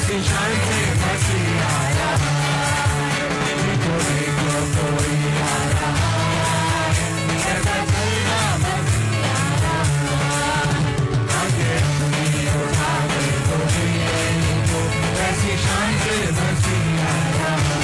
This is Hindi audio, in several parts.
ऐसी शान से मसीह आया है, देखो देखो कोई आ रहा है, कैसा चलना मसीह आया है, आगे अपनी उठा के तो देखो, ऐसी शान से मसीह आया है।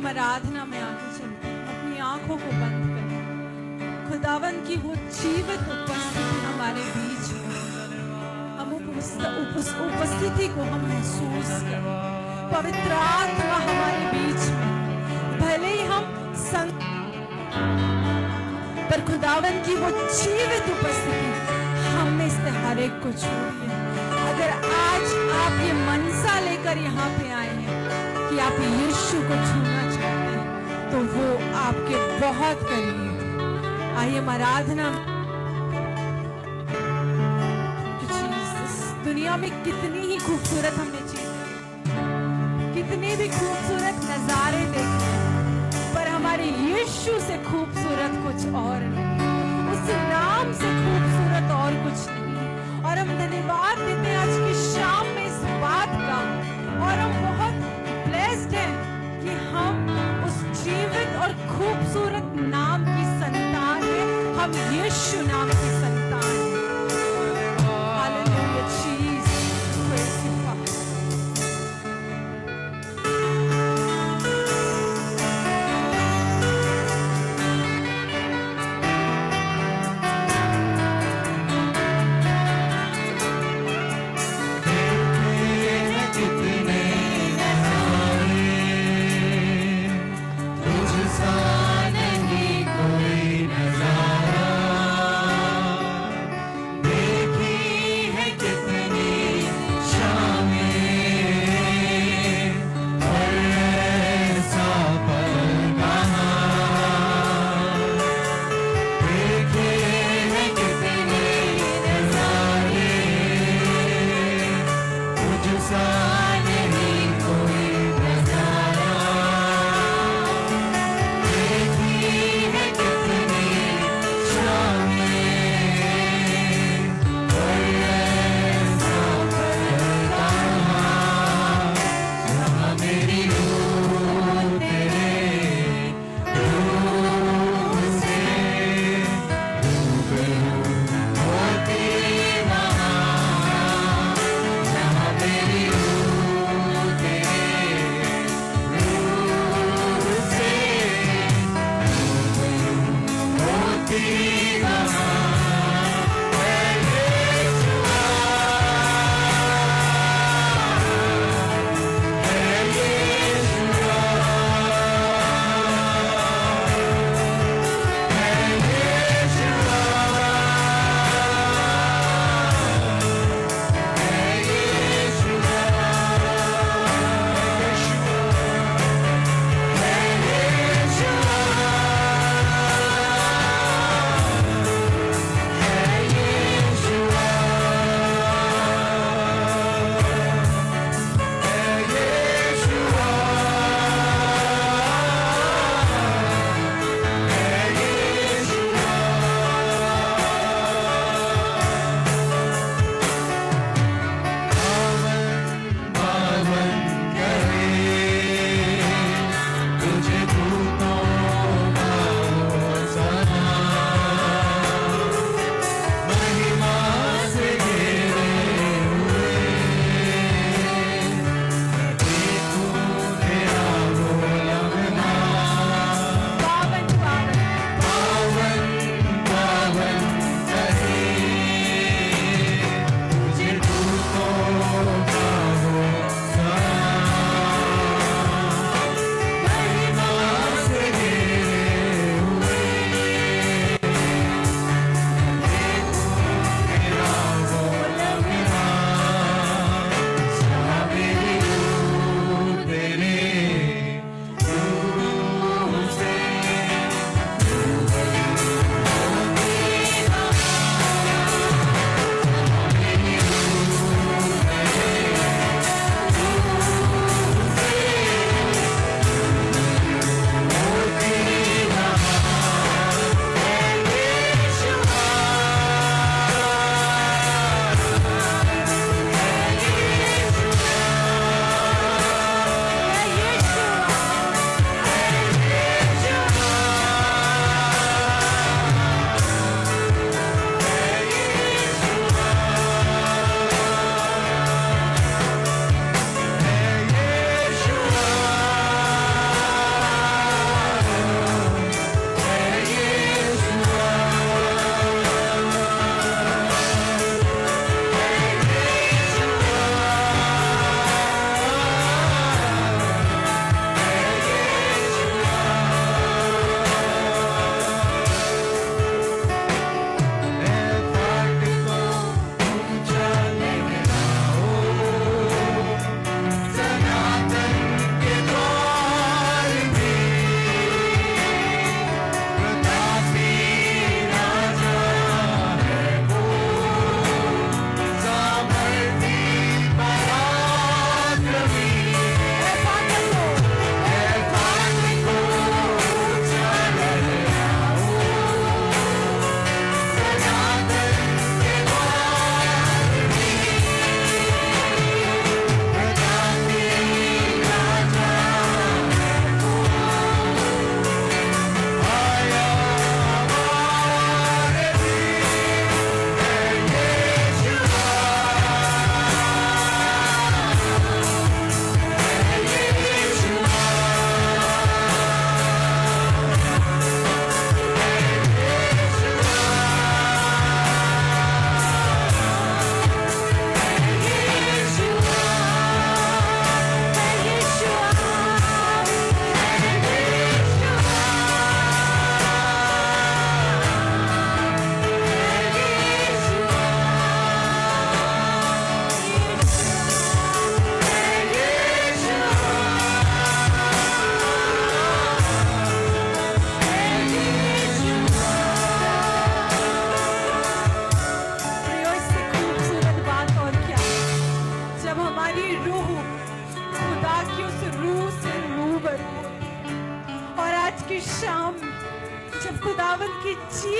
आराधना में आगे चलते अपनी आंखों को बंद करें, खुदावन की वो जीवित उपस्थिति हमारे बीच है, हम उस उपस्थिति को हम महसूस करें। पवित्र आत्मा हमारे बीच में, भले ही हम पर खुदावन की वो जीवित उपस्थिति हम में से हर एक को छोड़िए। अगर आज आप ये मनसा लेकर यहाँ पे आए हैं कि आप यीशु को छूना चाहते हैं, तो वो आपके बहुत करीब। आइए हम आराधना। दुनिया में कितनी ही खूबसूरत हमने चीजें, कितने भी खूबसूरत नजारे देखे, पर हमारे यीशु से खूबसूरत कुछ और नहीं, उस नाम से खूबसूरत और कुछ नहीं। और हम धन्यवाद देते हैं आज की शाम में इस बात का, और हम बहुत ब्लेस्ड हैं कि हम उस जीवित और खूबसूरत नाम की संतान हैं। हम यीशु नाम की संतान हैं। Hallelujah Jesus, praise you father.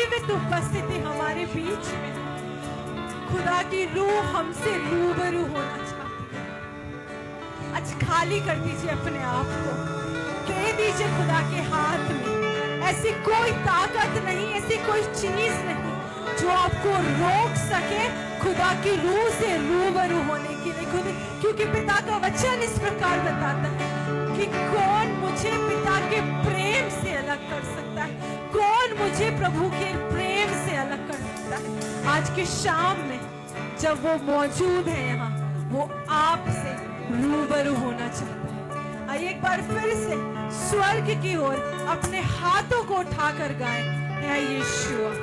जीवित उपस्थिति हमारे बीच में। खुदा की रूह हमसे रूबरू होना चाहती है। आज खाली कर दीजिए अपने आप को, दे दीजिए खुदा के हाथ में। ऐसी कोई ताकत नहीं, ऐसी कोई चीज नहीं जो आपको रोक सके खुदा की रूह से रूबरू होने के लिए। खुद क्योंकि पिता का वचन इस प्रकार बताता है कि कौन मुझे पिता के प्रेम से अलग कर सकता है, कौन मुझे प्रभु के प्रेम से अलग कर सकता है। आज की शाम में जब वो मौजूद है यहाँ, वो आपसे रूबरू होना चाहता है। आइए एक बार फिर से स्वर्ग की ओर अपने हाथों को उठाकर गाएं, है यीशुआ।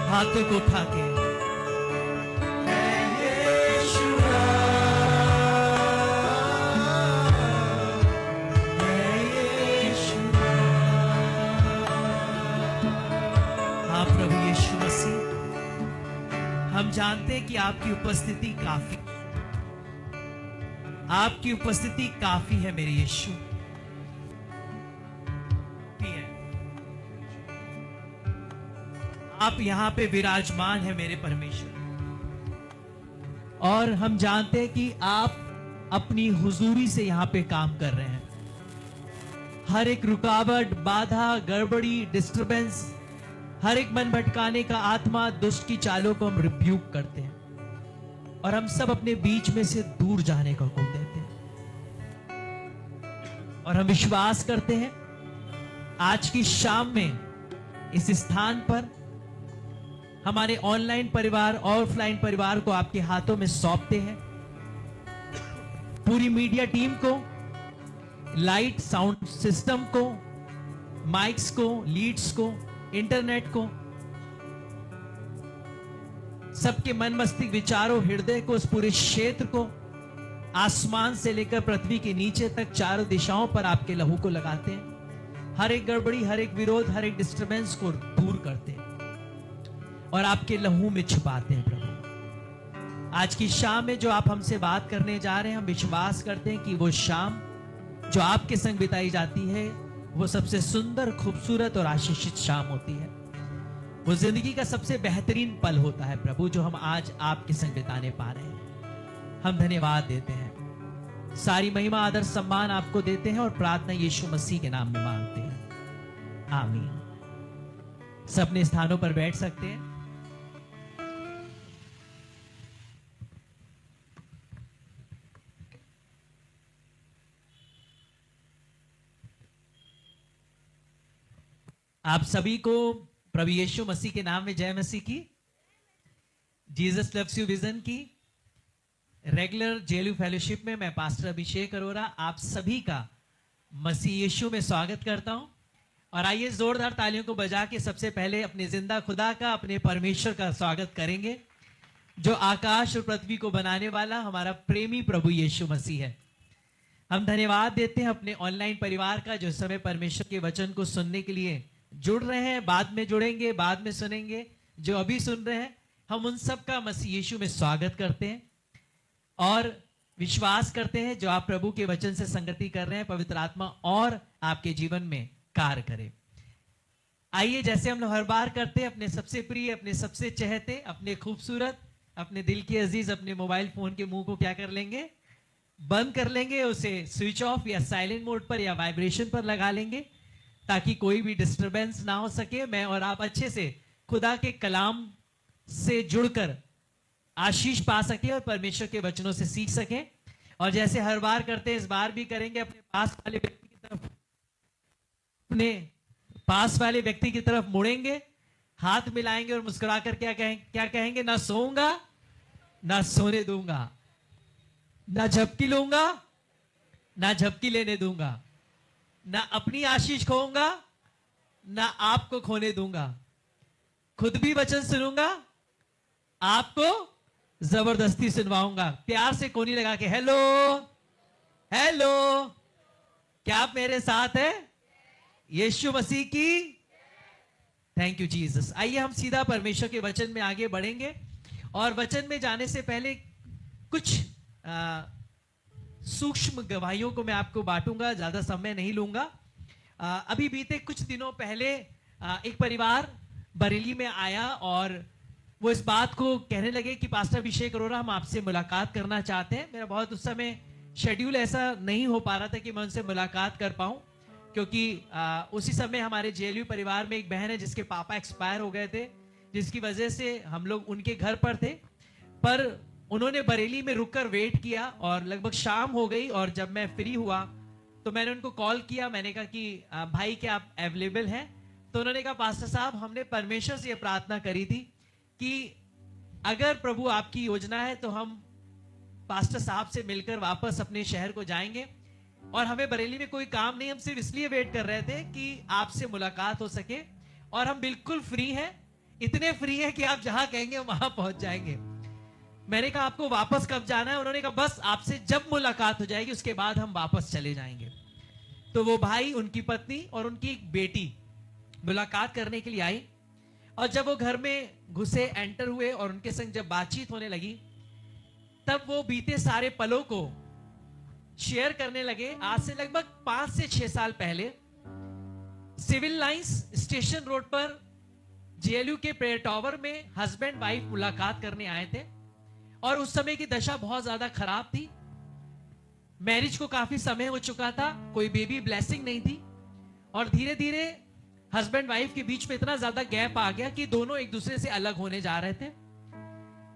हाथों को उठा के हाँ प्रभु यीशु मसीह, हम जानते हैं कि आपकी उपस्थिति काफी, आपकी उपस्थिति काफी है मेरे यीशु। आप यहां पे विराजमान है मेरे परमेश्वर, और हम जानते हैं कि आप अपनी हुजूरी से यहां पे काम कर रहे हैं। हर एक रुकावट, बाधा, गड़बड़ी, डिस्टरबेंस, हर एक मन भटकाने का आत्मा, दुष्ट की चालों को हम रिब्यूक करते हैं और हम सब अपने बीच में से दूर जाने का हुक्म देते हैं। और हम विश्वास करते हैं आज की शाम में इस स्थान पर हमारे ऑनलाइन परिवार, ऑफलाइन परिवार को आपके हाथों में सौंपते हैं। पूरी मीडिया टीम को, लाइट साउंड सिस्टम को, माइक्स को, लीड्स को, इंटरनेट को, सबके मन मस्तिष्क, विचारों, हृदय को, उस पूरे क्षेत्र को, आसमान से लेकर पृथ्वी के नीचे तक चारों दिशाओं पर आपके लहू को लगाते हैं। हर एक गड़बड़ी, हर एक विरोध, हर एक डिस्टरबेंस को दूर करते हैं। और आपके लहू में छुपाते हैं प्रभु। आज की शाम में जो आप हमसे बात करने जा रहे हैं, हम विश्वास करते हैं कि वो शाम जो आपके संग बिताई जाती है वो सबसे सुंदर, खूबसूरत और आशीषित शाम होती है। वो जिंदगी का सबसे बेहतरीन पल होता है प्रभु, जो हम आज आपके संग बिताने पा रहे हैं। हम धन्यवाद देते हैं, सारी महिमा, आदर, सम्मान आपको देते हैं और प्रार्थना यीशु मसीह के नाम में मांगते हैं, आमीन। सब अपने स्थानों पर बैठ सकते हैं। आप सभी को प्रभु यीशु मसीह के नाम में जय मसीह की। जीसस लव्स यू विजन की रेगुलर जेलू फेलोशिप में मैं पास्टर अभिषेक अरोरा आप सभी का मसीह यीशु में स्वागत करता हूं। और आइए जोरदार तालियों को बजा के सबसे पहले अपने जिंदा खुदा का, अपने परमेश्वर का स्वागत करेंगे, जो आकाश और पृथ्वी को बनाने वाला हमारा प्रेमी प्रभु यीशु मसीह है। हम धन्यवाद देते हैं अपने ऑनलाइन परिवार का, जो इस समय परमेश्वर के वचन को सुनने के लिए जुड़ रहे हैं, बाद में जुड़ेंगे, बाद में सुनेंगे, जो अभी सुन रहे हैं, हम उन सब का मसीह यीशु में स्वागत करते हैं और विश्वास करते हैं जो आप प्रभु के वचन से संगति कर रहे हैं, पवित्र आत्मा और आपके जीवन में कार्य करे। आइए, जैसे हम लोग हर बार करते हैं, अपने सबसे प्रिय, अपने सबसे चहेते, अपने खूबसूरत, अपने दिल के अजीज, अपने मोबाइल फोन के मुंह को क्या कर लेंगे, बंद कर लेंगे, उसे स्विच ऑफ या साइलेंट मोड पर या वाइब्रेशन पर लगा लेंगे, ताकि कोई भी डिस्टरबेंस ना हो सके। मैं और आप अच्छे से खुदा के कलाम से जुड़कर आशीष पा सके और परमेश्वर के वचनों से सीख सके। और जैसे हर बार करते हैं, इस बार भी करेंगे, अपने पास वाले व्यक्ति की तरफ, अपने पास वाले व्यक्ति की तरफ मुड़ेंगे, हाथ मिलाएंगे और मुस्कुराकर क्या कहेंगे, ना सोऊंगा, ना सोने दूंगा, ना झपकी लूंगा, ना झपकी लेने दूंगा, ना अपनी आशीष खोऊंगा, ना आपको खोने दूंगा, खुद भी वचन सुनूंगा, आपको जबरदस्ती सुनवाऊंगा। प्यार से कोनी लगा के हेलो हेलो, क्या आप मेरे साथ हैं? यीशु मसीह की थैंक यू जीसस। आइए हम सीधा परमेश्वर के वचन में आगे बढ़ेंगे और वचन में जाने से पहले कुछ सूक्ष्म गवाहियों को मैं आपको बांटूंगा, ज्यादा समय नहीं लूंगा। अभी बीते कुछ दिनों पहले एक परिवार बरेली में आया और वो इस बात को कहने लगे कि पास्टर अभिषेक अरोरा, हम आपसे मुलाकात करना चाहते हैं। मेरा बहुत उस समय शेड्यूल ऐसा नहीं हो पा रहा था कि मैं उनसे मुलाकात कर पाऊं, क्योंकि उसी समय हमारे जेएलयू परिवार में एक बहन है जिसके पापा एक्सपायर हो गए थे, जिसकी वजह से हम लोग उनके घर पर थे। पर उन्होंने बरेली में रुककर वेट किया और लगभग शाम हो गई और जब मैं फ्री हुआ तो मैंने उनको कॉल किया। मैंने कहा कि भाई क्या आप अवेलेबल हैं? तो उन्होंने कहा पास्टर साहब, हमने परमेश्वर से ये प्रार्थना करी थी कि अगर प्रभु आपकी योजना है तो हम पास्टर साहब से मिलकर वापस अपने शहर को जाएंगे और हमें बरेली में कोई काम नहीं, हम सिर्फ इसलिए वेट कर रहे थे कि आपसे मुलाकात हो सके और हम बिल्कुल फ्री हैं, इतने फ्री हैं कि आप जहां कहेंगे वहां पहुंच जाएंगे। मैंने कहा आपको वापस कब जाना है? उन्होंने कहा बस आपसे जब मुलाकात हो जाएगी उसके बाद हम वापस चले जाएंगे। तो वो भाई, उनकी पत्नी और उनकी एक बेटी मुलाकात करने के लिए आई और जब वो घर में घुसे, एंटर हुए और उनके संग जब बातचीत होने लगी, तब वो बीते सारे पलों को शेयर करने लगे। आज से लगभग 5 से 6 साल पहले सिविल लाइंस स्टेशन रोड पर जेएलयू के प्रेयर टावर में हस्बैंड वाइफ मुलाकात करने आए थे और उस समय की दशा बहुत ज्यादा खराब थी। मैरिज को काफी समय हो चुका था, कोई बेबी ब्लेसिंग नहीं थी और धीरे धीरे हस्बैंड वाइफ के बीच में इतना ज्यादा गैप आ गया कि दोनों एक दूसरे से अलग होने जा रहे थे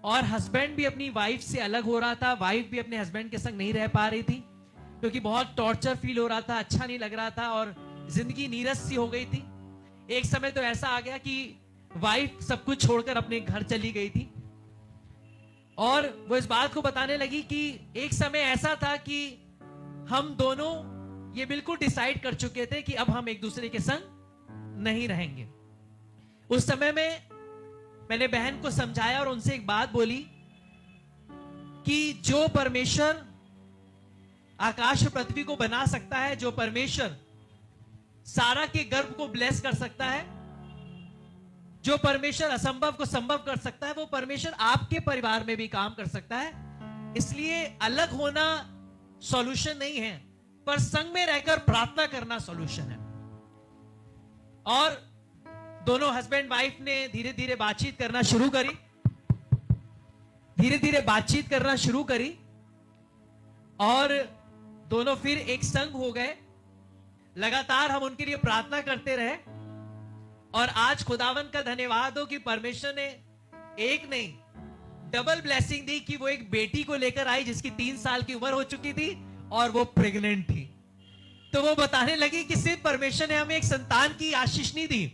और हस्बैंड भी अपनी वाइफ से अलग हो रहा था, वाइफ भी अपने हस्बैंड के संग नहीं रह पा रही थी क्योंकि बहुत टॉर्चर फील हो रहा था, अच्छा नहीं लग रहा था और जिंदगी नीरस सी हो गई थी। एक समय तो ऐसा आ गया कि वाइफ सब कुछ छोड़कर अपने घर चली गई थी और वो इस बात को बताने लगी कि एक समय ऐसा था कि हम दोनों ये बिल्कुल डिसाइड कर चुके थे कि अब हम एक दूसरे के संग नहीं रहेंगे। उस समय में मैंने बहन को समझाया और उनसे एक बात बोली कि जो परमेश्वर आकाश और पृथ्वी को बना सकता है, जो परमेश्वर सारा के गर्भ को ब्लेस कर सकता है, जो परमेश्वर असंभव को संभव कर सकता है, वो परमेश्वर आपके परिवार में भी काम कर सकता है। इसलिए अलग होना सॉल्यूशन नहीं है, पर संग में रहकर प्रार्थना करना सॉल्यूशन है। और दोनों हस्बैंड वाइफ ने धीरे धीरे बातचीत करना शुरू करी, धीरे धीरे बातचीत करना शुरू करी, और दोनों फिर एक संग हो गए। लगातार हम उनके लिए प्रार्थना करते रहे, और आज खुदावन का धन्यवाद हो कि परमेश्वर ने एक नहीं डबल ब्लेसिंग दी कि वो एक बेटी को लेकर आई जिसकी 3 साल की उम्र हो चुकी थी और वो प्रेग्नेंट थी। तो वो बताने लगी कि सिर्फ परमेश्वर ने हमें एक संतान की आशीष नहीं दी,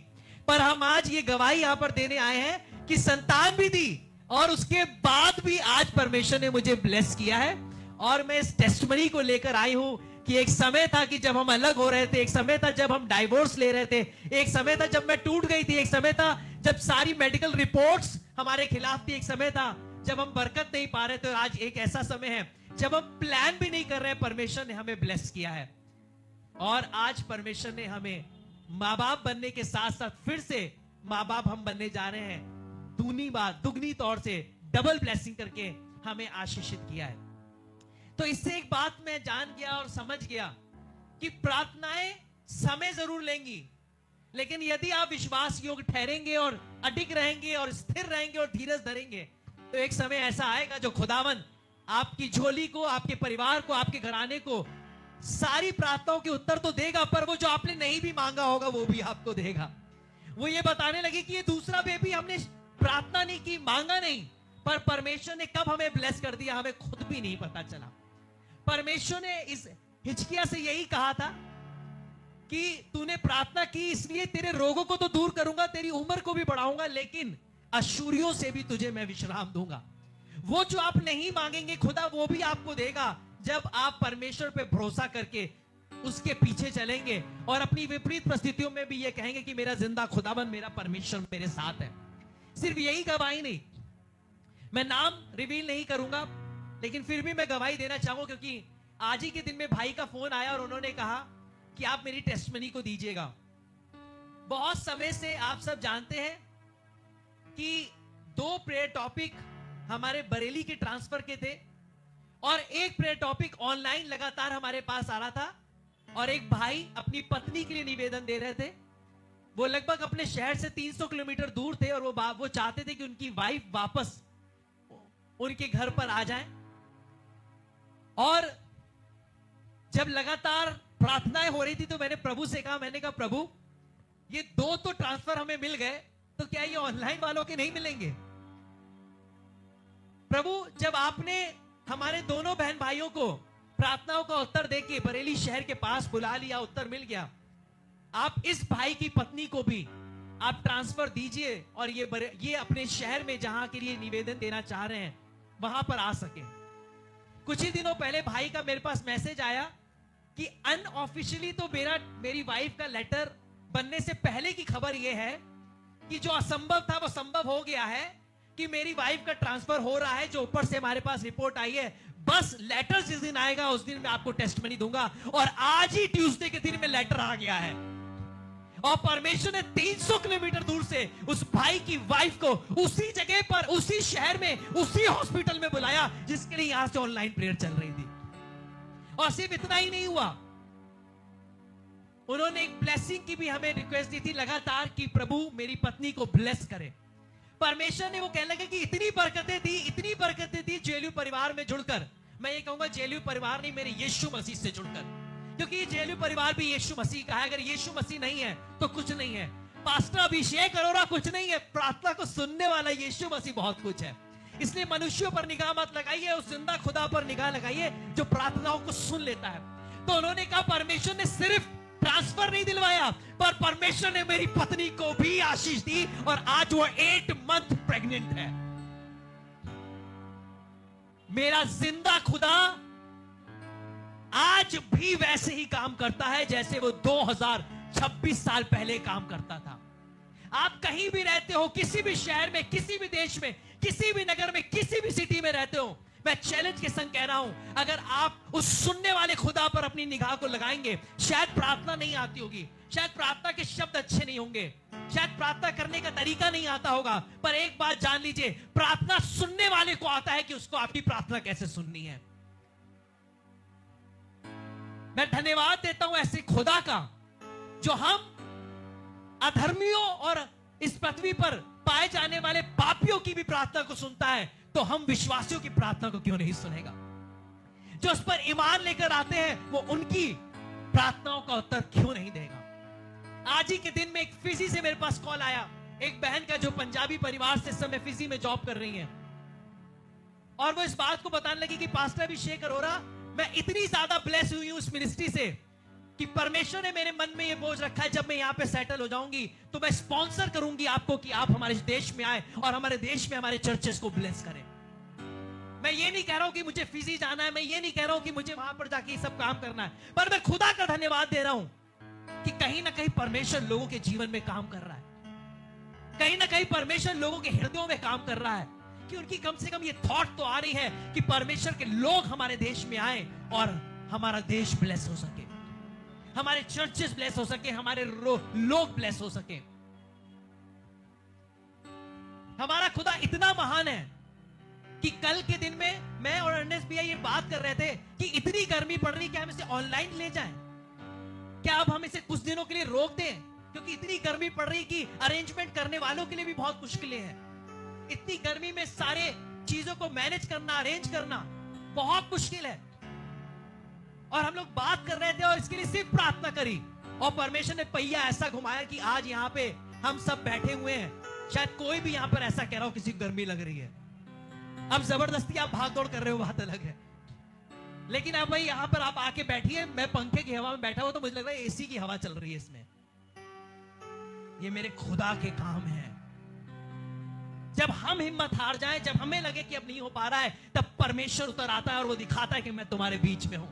पर हम आज ये गवाही यहां पर देने आए हैं कि संतान भी दी, और उसके बाद भी आज परमेश्वर ने मुझे ब्लेस किया है। और मैं इस टेस्टमनी को लेकर आई हूं कि एक समय था कि जब हम अलग हो रहे थे, एक समय था जब हम डाइवोर्स ले रहे थे, एक समय था जब मैं टूट गई थी, एक समय था जब सारी मेडिकल रिपोर्ट्स हमारे खिलाफ थी, एक समय था जब हम बरकत नहीं पा रहे थे, और आज एक ऐसा समय है जब हम प्लान भी नहीं कर रहे हैं, परमेश्वर ने हमें ब्लेस किया है। और आज परमेश्वर ने हमें माँ बाप बनने के साथ साथ फिर से माँ बाप हम बनने जा रहे हैं, दुगनी तौर से डबल ब्लेसिंग करके हमें आशीषित किया है। तो इससे एक बात मैं जान गया और समझ गया कि प्रार्थनाएं समय जरूर लेंगी, लेकिन यदि आप विश्वास योग्य ठहरेंगे और अडिग रहेंगे और स्थिर रहेंगे और धीरज धरेंगे, तो एक समय ऐसा आएगा जो खुदावन आपकी झोली को, आपके परिवार को, आपके घराने को सारी प्रार्थनाओं के उत्तर तो देगा, पर वो जो आपने नहीं भी मांगा होगा वो भी आपको देगा। वो ये बताने लगे कि ये दूसरा बेबी हमने प्रार्थना नहीं की, मांगा नहीं, पर परमेश्वर ने कब हमें ब्लेस कर दिया हमें खुद भी नहीं पता चला। परमेश्वर ने इस हिजकिय्याह से यही कहा था कि तूने प्रार्थना की इसलिए तेरे रोगों को तो दूर करूंगा, तेरी उम्र को भी बढ़ाऊंगा, लेकिन अशूरियों से भी तुझे मैं विश्राम दूंगा। वो जो आप नहीं मांगेंगे खुदा वो भी आपको देगा, जब आप परमेश्वर पे भरोसा करके उसके पीछे चलेंगे और अपनी विपरीत परिस्थितियों में भी ये कहेंगे कि मेरा जिंदा खुदाबंद, मेरा परमेश्वर मेरे साथ है। सिर्फ यही गवाही नहीं, मैं नाम रिवील नहीं करूंगा, लेकिन फिर भी मैं गवाही देना चाहूंगा, क्योंकि आज ही के दिन में भाई का फोन आया और उन्होंने कहा कि आप मेरी टेस्टमनी को दीजिएगा। बहुत समय से आप सब जानते हैं कि 2 प्रेयर टॉपिक हमारे बरेली के ट्रांसफर के थे, और एक प्रेयर टॉपिक ऑनलाइन लगातार हमारे पास आ रहा था, और एक भाई अपनी पत्नी के लिए निवेदन दे रहे थे। वो लगभग अपने शहर से 300 किलोमीटर दूर थे, और वो चाहते थे कि उनकी वाइफ वापस उनके घर पर आ जाए। और जब लगातार प्रार्थनाएं हो रही थी तो मैंने प्रभु से कहा, मैंने कहा प्रभु ये 2 तो ट्रांसफर हमें मिल गए, तो क्या ये ऑनलाइन वालों के नहीं मिलेंगे? प्रभु जब आपने हमारे दोनों बहन भाइयों को प्रार्थनाओं का उत्तर देके बरेली शहर के पास बुला लिया, उत्तर मिल गया, आप इस भाई की पत्नी को भी आप ट्रांसफर दीजिए और ये अपने शहर में जहां के लिए निवेदन देना चाह रहे हैं वहां पर आ सके। कुछ ही दिनों पहले भाई का मेरे पास मैसेज आया कि अनऑफिशियली तो मेरी वाइफ का लेटर बनने से पहले की खबर यह है कि जो असंभव था वो संभव हो गया है, कि मेरी वाइफ का ट्रांसफर हो रहा है। जो ऊपर से हमारे पास रिपोर्ट आई है, बस लेटर जिस दिन आएगा उस दिन मैं आपको टेस्टमनी दूंगा, और आज ही ट्यूसडे के दिन में लेटर आ गया है। और परमेश्वर ने 300 किलोमीटर दूर से उस भाई की वाइफ को उसी जगह पर, उसी शहर में, उसी हॉस्पिटल में बुलाया जिसके लिए यहां से ऑनलाइन प्रेयर चल रही थी। और सिर्फ इतना ही नहीं हुआ, उन्होंने एक ब्लेसिंग की भी हमें रिक्वेस्ट दी थी लगातार कि प्रभु मेरी पत्नी को ब्लेस करे। परमेश्वर ने वो कहने लगे कि इतनी बरकतें दी जेएलयू परिवार में जुड़कर। मैं ये कहूंगा जेएलयू परिवार नहीं, मेरे यीशु मसीह से जुड़कर, क्योंकि जेएलयू परिवार भी यीशु मसीह का है। अगर यीशु मसीह नहीं है तो कुछ नहीं है। पास्टर अभिषेक अरोड़ा कुछ नहीं है, प्रार्थना को सुनने वाला यीशु मसीह बहुत कुछ है। इसलिए मनुष्यों पर निगाह मत लगाइए, उस जिंदा खुदा पर निगाह लगाइए जो प्रार्थनाओं को सुन लेता है। तो उन्होंने कहा परमेश्वर ने सिर्फ ट्रांसफर नहीं दिलवाया, पर परमेश्वर ने मेरी पत्नी को भी आशीष दी, और आज वो 8 मंथ प्रेग्नेंट है। मेरा जिंदा खुदा आज भी वैसे ही काम करता है जैसे वो 2026 साल पहले काम करता था। आप कहीं भी रहते हो, किसी भी शहर में, किसी भी देश में, किसी भी नगर में, किसी भी सिटी में रहते हो, मैं चैलेंज के संग कह रहा हूं, अगर आप उस सुनने वाले खुदा पर अपनी निगाह को लगाएंगे, शायद प्रार्थना नहीं आती होगी, शायद प्रार्थना के शब्द अच्छे नहीं होंगे, शायद प्रार्थना करने का तरीका नहीं आता होगा, पर एक बात जान लीजिए, प्रार्थना सुनने वाले को आता है कि उसको आपकी प्रार्थना कैसे सुननी है। मैं धन्यवाद देता हूं ऐसे खुदा का जो हम अधर्मियों और इस पृथ्वी पर पाए जाने वाले पापियों की भी प्रार्थना को सुनता है, तो हम विश्वासियों की प्रार्थना को क्यों नहीं सुनेगा। जो उस पर ईमान लेकर आते हैं वो उनकी प्रार्थनाओं का उत्तर क्यों नहीं देगा। आज ही के दिन में एक फिजी से मेरे पास कॉल आया, एक बहन का जो पंजाबी परिवार से इस समय फिजी में जॉब कर रही है, और वो इस बात को बताने लगी कि पास्टर अभिषेक अरोरा, मैं इतनी ज्यादा ब्लेस हुई हूं उस मिनिस्ट्री से कि परमेश्वर ने मेरे मन में ये बोझ रखा है, जब मैं यहां पे सेटल हो जाऊंगी तो मैं स्पॉन्सर करूंगी आपको कि आप हमारे देश में आए और हमारे देश में हमारे चर्चेस को ब्लेस करें। मैं ये नहीं कह रहा हूं कि मुझे फिजी जाना है, मैं ये नहीं कह रहा हूं कि मुझे वहां पर जाके ये सब काम करना है, पर मैं खुदा का धन्यवाद दे रहा हूं कि कहीं ना कहीं परमेश्वर लोगों के जीवन में काम कर रहा है, कहीं ना कहीं परमेश्वर लोगों के हृदयों में काम कर रहा है कि उनकी कम से कम ये थॉट तो आ रही है कि परमेश्वर के लोग हमारे देश में आए और हमारा देश ब्लेस हो सके, हमारे चर्चेस ब्लेस हो सके, हमारे लोग ब्लेस हो सके। हमारा खुदा इतना महान है कि कल के दिन में मैं और अर्नेस्ट भैया ये बात कर रहे थे कि इतनी गर्मी पड़ रही, क्या हम इसे ऑनलाइन ले जाएं, क्या अब हम इसे कुछ दिनों के लिए रोक दें, क्योंकि इतनी गर्मी पड़ रही कि अरेंजमेंट करने वालों के लिए भी बहुत मुश्किलें हैं। इतनी गर्मी में सारे चीजों को मैनेज करना, अरेंज करना बहुत मुश्किल है। और हम लोग बात कर रहे थे और इसके लिए सिर्फ प्रार्थना करी, और परमेश्वर ने पहिया ऐसा घुमाया कि आज यहाँ पे हम सब बैठे हुए हैं। शायद कोई भी यहाँ पर ऐसा कह रहा हो किसी को गर्मी लग रही है, अब जबरदस्ती आप भाग दौड़ कर रहे हो बात अलग है, लेकिन अब भाई यहाँ पर आप आके बैठिए, मैं पंखे की हवा में बैठा हूं तो मुझे लग रहा है एसी की हवा चल रही है इसमें। ये मेरे खुदा के काम है। जब हम हिम्मत हार जाएं, जब हमें लगे कि अब नहीं हो पा रहा है, तब परमेश्वर उतर आता है और वो दिखाता है कि मैं तुम्हारे बीच में हूं।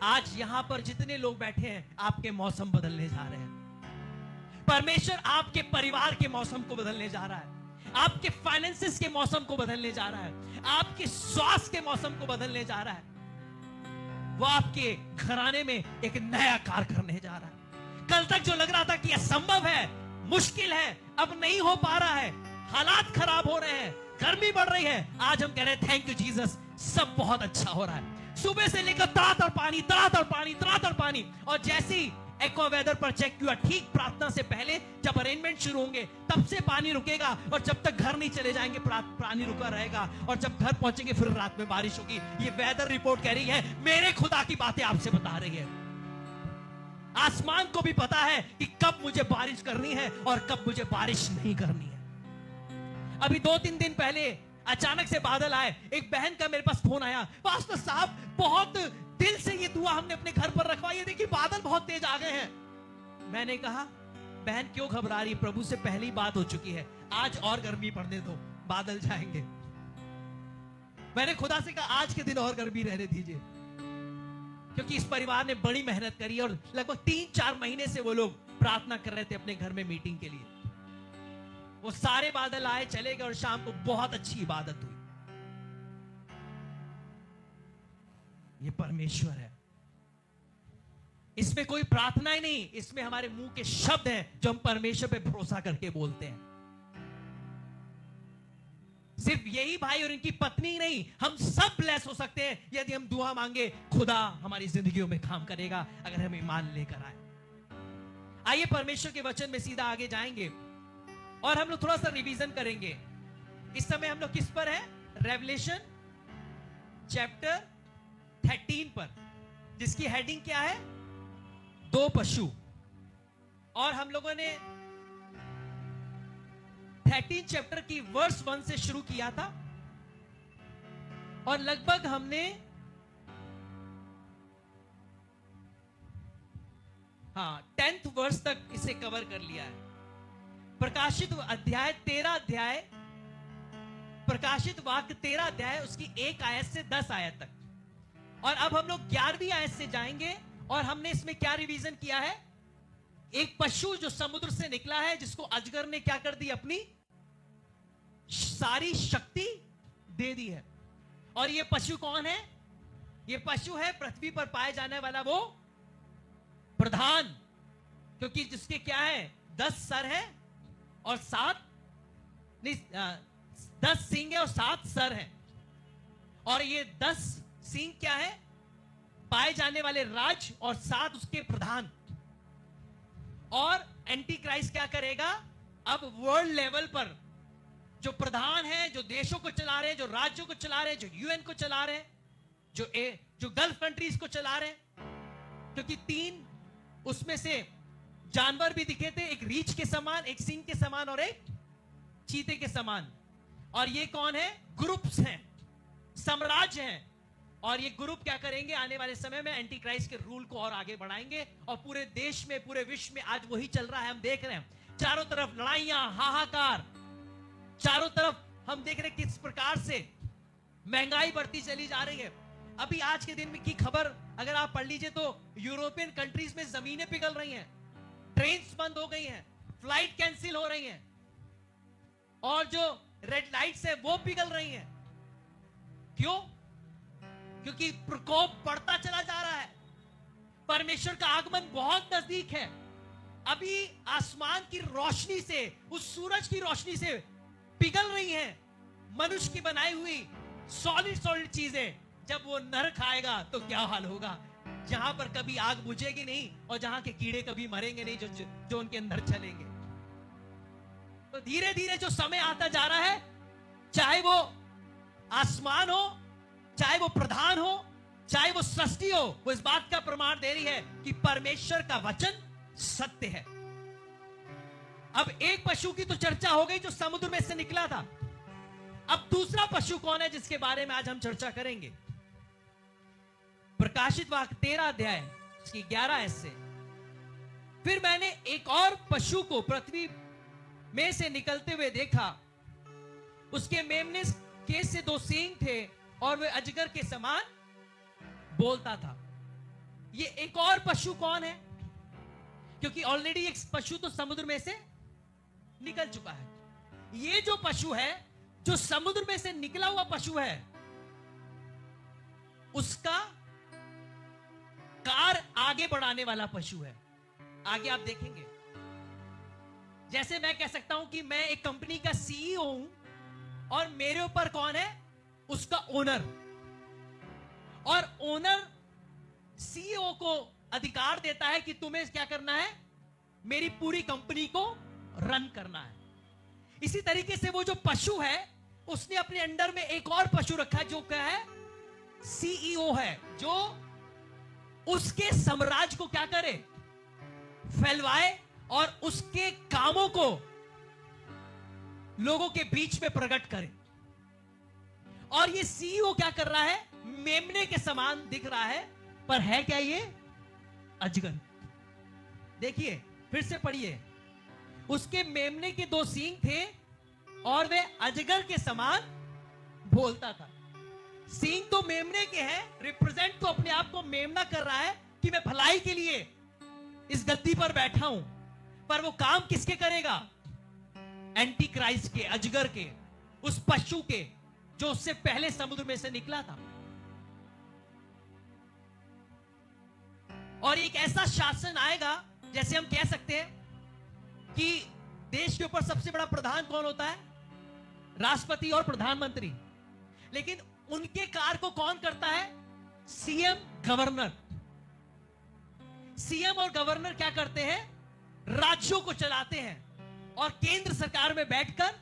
आज यहां पर जितने लोग बैठे हैं, आपके मौसम बदलने जा रहे हैं। परमेश्वर आपके परिवार के मौसम को बदलने जा रहा है, आपके फाइनेंसेस के मौसम को बदलने जा रहा है, आपके स्वास्थ्य के मौसम को बदलने जा रहा है। वो आपके घराने में एक नया कार्य करने जा रहा है। कल तक जो लग रहा था कि असंभव है, मुश्किल है, अब नहीं हो पा रहा है, हालात खराब हो रहे हैं, गर्मी बढ़ रही है, आज हम कह रहे हैं थैंक यू जीसस, सब बहुत अच्छा हो रहा है। सुबह से लेकर तड़ातड़ पानी, तड़ातड़ पानी, तड़ातड़ पानी, और जैसे ही एक्वा वेदर पर चेक किया, ठीक प्रार्थना से पहले जब अरेंजमेंट शुरू होंगे तब से पानी रुकेगा, और जब तक घर नहीं चले जाएंगे पानी रुका रहेगा, और जब घर पहुंचेंगे फिर रात में बारिश होगी। ये वेदर रिपोर्ट कह रही है, मेरे खुदा की बातें आपसे बता रही है। आसमान को भी पता है कि कब मुझे बारिश करनी है और कब मुझे बारिश नहीं करनी है। अभी 2-3 दिन पहले अचानक से बादल आए, एक बहन का मेरे पास फोन आया, पास्टर साहब बहुत दिल से ये दुआ हमने अपने घर पर रखवाई है, देखिए बादल बहुत तेज आ गए हैं। मैंने कहा बहन क्यों घबरा रही, प्रभु से पहली बात हो चुकी है, आज और गर्मी पड़ने दो, बादल जाएंगे। मैंने खुदा से कहा आज के दिन और गर्मी रहने दीजिए, क्योंकि इस परिवार ने बड़ी मेहनत करी और लगभग 3-4 महीने से वो लोग प्रार्थना कर रहे थे अपने घर में मीटिंग के लिए। वो सारे बादल आए, चले गए, और शाम को बहुत अच्छी इबादत हुई। ये परमेश्वर है, इसमें कोई प्रार्थना ही नहीं, इसमें हमारे मुंह के शब्द हैं जो हम परमेश्वर पे भरोसा करके बोलते हैं। सिर्फ यही भाई और इनकी पत्नी नहीं, हम सब ब्लेस हो सकते हैं यदि हम दुआ मांगे। खुदा हमारी जिंदगियों में काम करेगा अगर हम ईमान लेकर आए। आइए परमेश्वर के वचन में सीधा आगे जाएंगे और हम लोग थोड़ा सा रिवीजन करेंगे। इस समय हम लोग किस पर है? रेवलेशन चैप्टर 13 पर, जिसकी हेडिंग क्या है? 2 पशु। और हम लोगों ने 13 चैप्टर की वर्स 1 से शुरू किया था और लगभग हमने 10th वर्स तक इसे कवर कर लिया है। प्रकाशित अध्याय 13 अध्याय, प्रकाशित वाक्य 13 अध्याय, उसकी 1 आयत से 10 आयत तक। और अब हम लोग 11वीं आयत से जाएंगे और हमने इसमें क्या रिवीजन किया है? एक पशु जो समुद्र से निकला है, जिसको अजगर ने क्या कर दी? अपनी सारी शक्ति दे दी है। और ये पशु कौन है? ये पशु है पृथ्वी पर पाए जाने वाला वो प्रधान, क्योंकि जिसके क्या है 10 सर है और 10 सींग है और 7 सर है। और ये 10 सींग क्या है? पाए जाने वाले राज और 7 उसके प्रधान। और एंटी क्राइस्ट क्या करेगा? अब वर्ल्ड लेवल पर जो प्रधान है, जो देशों को चला रहे हैं, जो राज्यों को चला रहे हैं, जो यूएन को चला रहे हैं, जो गल्फ कंट्रीज को चला रहे हैं, क्योंकि 3 उसमें से जानवर भी दिखे थे, एक रीछ के समान, एक सिंह के समान और एक चीते के समान। और ये कौन है? ग्रुप्स हैं, साम्राज्य हैं। और ये ग्रुप क्या करेंगे? आने वाले समय में एंटी क्राइस्ट के रूल को और आगे बढ़ाएंगे। और पूरे देश में, पूरे विश्व में आज वही चल रहा है। हम देख रहे हैं चारों तरफ लड़ाइयां, हाहाकार, चारों तरफ हम देख रहे हैं किस प्रकार से महंगाई बढ़ती चली जा रही है। अभी आज के दिन की खबर अगर आप पढ़ लीजिए तो यूरोपियन कंट्रीज में जमीनें पिघल रही हैं, ट्रेन्स बंद हो गई हैं, फ्लाइट कैंसिल हो रही हैं, और जो रेड लाइट्स है वो पिघल रही हैं। क्यों? क्योंकि प्रकोप बढ़ता चला जा रहा है। परमेश्वर का आगमन बहुत नजदीक है। अभी आसमान की रोशनी से, उस सूरज की रोशनी से पिघल रही हैं मनुष्य की बनाई हुई सॉलिड चीजें। जब वो नर खाएगा तो क्या हाल होगा? जहां पर कभी आग बुझेगी नहीं और जहां के कीड़े कभी मरेंगे नहीं, जो उनके अंदर चलेंगे। तो धीरे धीरे जो समय आता जा रहा है, चाहे वो आसमान हो, चाहे वो प्रधान हो, चाहे वो सृष्टि हो, वो इस बात का प्रमाण दे रही है कि परमेश्वर का वचन सत्य है। अब एक पशु की तो चर्चा हो गई जो समुद्र में से निकला था। अब दूसरा पशु कौन है जिसके बारे में आज हम चर्चा करेंगे? प्रकाशित वाक्य 13 अध्याय इसकी 11 आयत से, फिर मैंने एक और पशु को पृथ्वी में से निकलते हुए देखा। उसके मेमने के से 2 सींग थे और वह अजगर के समान बोलता था। ये एक और पशु कौन है? क्योंकि ऑलरेडी एक पशु तो समुद्र में से निकल चुका है। ये जो पशु है, जो समुद्र में से निकला हुआ पशु है, उसका कार आगे बढ़ाने वाला पशु है। आगे आप देखेंगे, जैसे मैं कह सकता हूं कि मैं एक कंपनी का सीईओ हूं और मेरे ऊपर कौन है? उसका ओनर। और ओनर सीईओ को अधिकार देता है कि तुम्हें क्या करना है? मेरी पूरी कंपनी को रन करना है। इसी तरीके से वो जो पशु है, उसने अपने अंडर में एक और पशु रखा जो क्या है? सीईओ है, जो उसके साम्राज्य को क्या करे? फैलवाए और उसके कामों को लोगों के बीच में प्रकट करे। और ये सीईओ क्या कर रहा है? मेमने के समान दिख रहा है, पर है क्या ये? अजगर। देखिए, फिर से पढ़िए। उसके मेमने के 2 सींग थे और वे अजगर के समान बोलता था। सींग तो मेमने के हैं, रिप्रेजेंट तो अपने आप को मेमना कर रहा है कि मैं भलाई के लिए इस गद्दी पर बैठा हूं, पर वो काम किसके करेगा? एंटी क्राइस्ट के, अजगर के, उस पशु के जो उससे पहले समुद्र में से निकला था। और एक ऐसा शासन आएगा, जैसे हम कह सकते हैं कि देश के ऊपर सबसे बड़ा प्रधान कौन होता है? राष्ट्रपति और प्रधानमंत्री। लेकिन उनके कार्य को कौन करता है? CM, governor. सीएम और गवर्नर क्या करते हैं? राज्यों को चलाते हैं। और केंद्र सरकार में बैठकर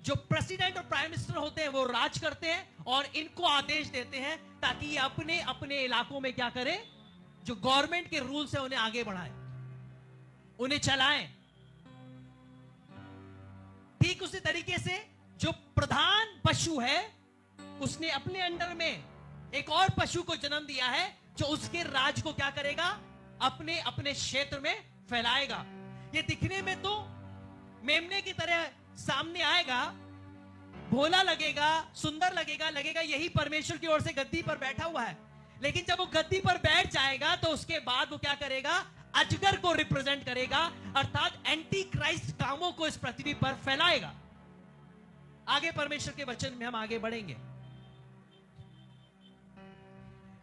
जो प्रेसिडेंट और प्राइम मिनिस्टर होते हैं वो राज करते हैं और इनको आदेश देते हैं ताकि ये अपने अपने इलाकों में क्या करें? जो गवर्नमेंट के रूल्स है उन्हें आगे बढ़ाएं, उन्हें चलाएं। ठीक उसी तरीके से जो प्रधान पशु है, उसने अपने अंडर में एक और पशु को जन्म दिया है जो उसके राज को क्या करेगा? अपने अपने क्षेत्र में फैलाएगा। ये दिखने में तो मेमने की तरह सामने आएगा, भोला लगेगा, सुंदर लगेगा, लगेगा यही परमेश्वर की ओर से गद्दी पर बैठा हुआ है। लेकिन जब वो गद्दी पर बैठ जाएगा तो उसके बाद वो क्या करेगा? अजगर को रिप्रेजेंट करेगा, अर्थात एंटी क्राइस्ट कामों को इस पृथ्वी पर फैलाएगा। आगे परमेश्वर के वचन में हम आगे बढ़ेंगे।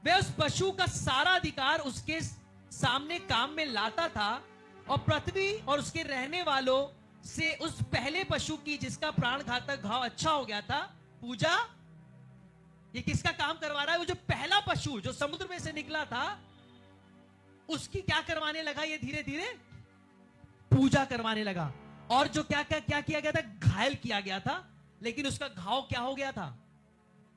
वह उस पशु का सारा अधिकार उसके सामने काम में लाता था और पृथ्वी और उसके रहने वालों से उस पहले पशु की जिसका प्राण घातक घाव अच्छा हो गया था पूजा। ये किसका काम करवा रहा है? वो जो पहला पशु जो समुद्र में से निकला था उसकी क्या करवाने लगा? ये धीरे धीरे पूजा करवाने लगा। और जो क्या किया गया था? घायल किया गया था, लेकिन उसका घाव क्या हो गया था?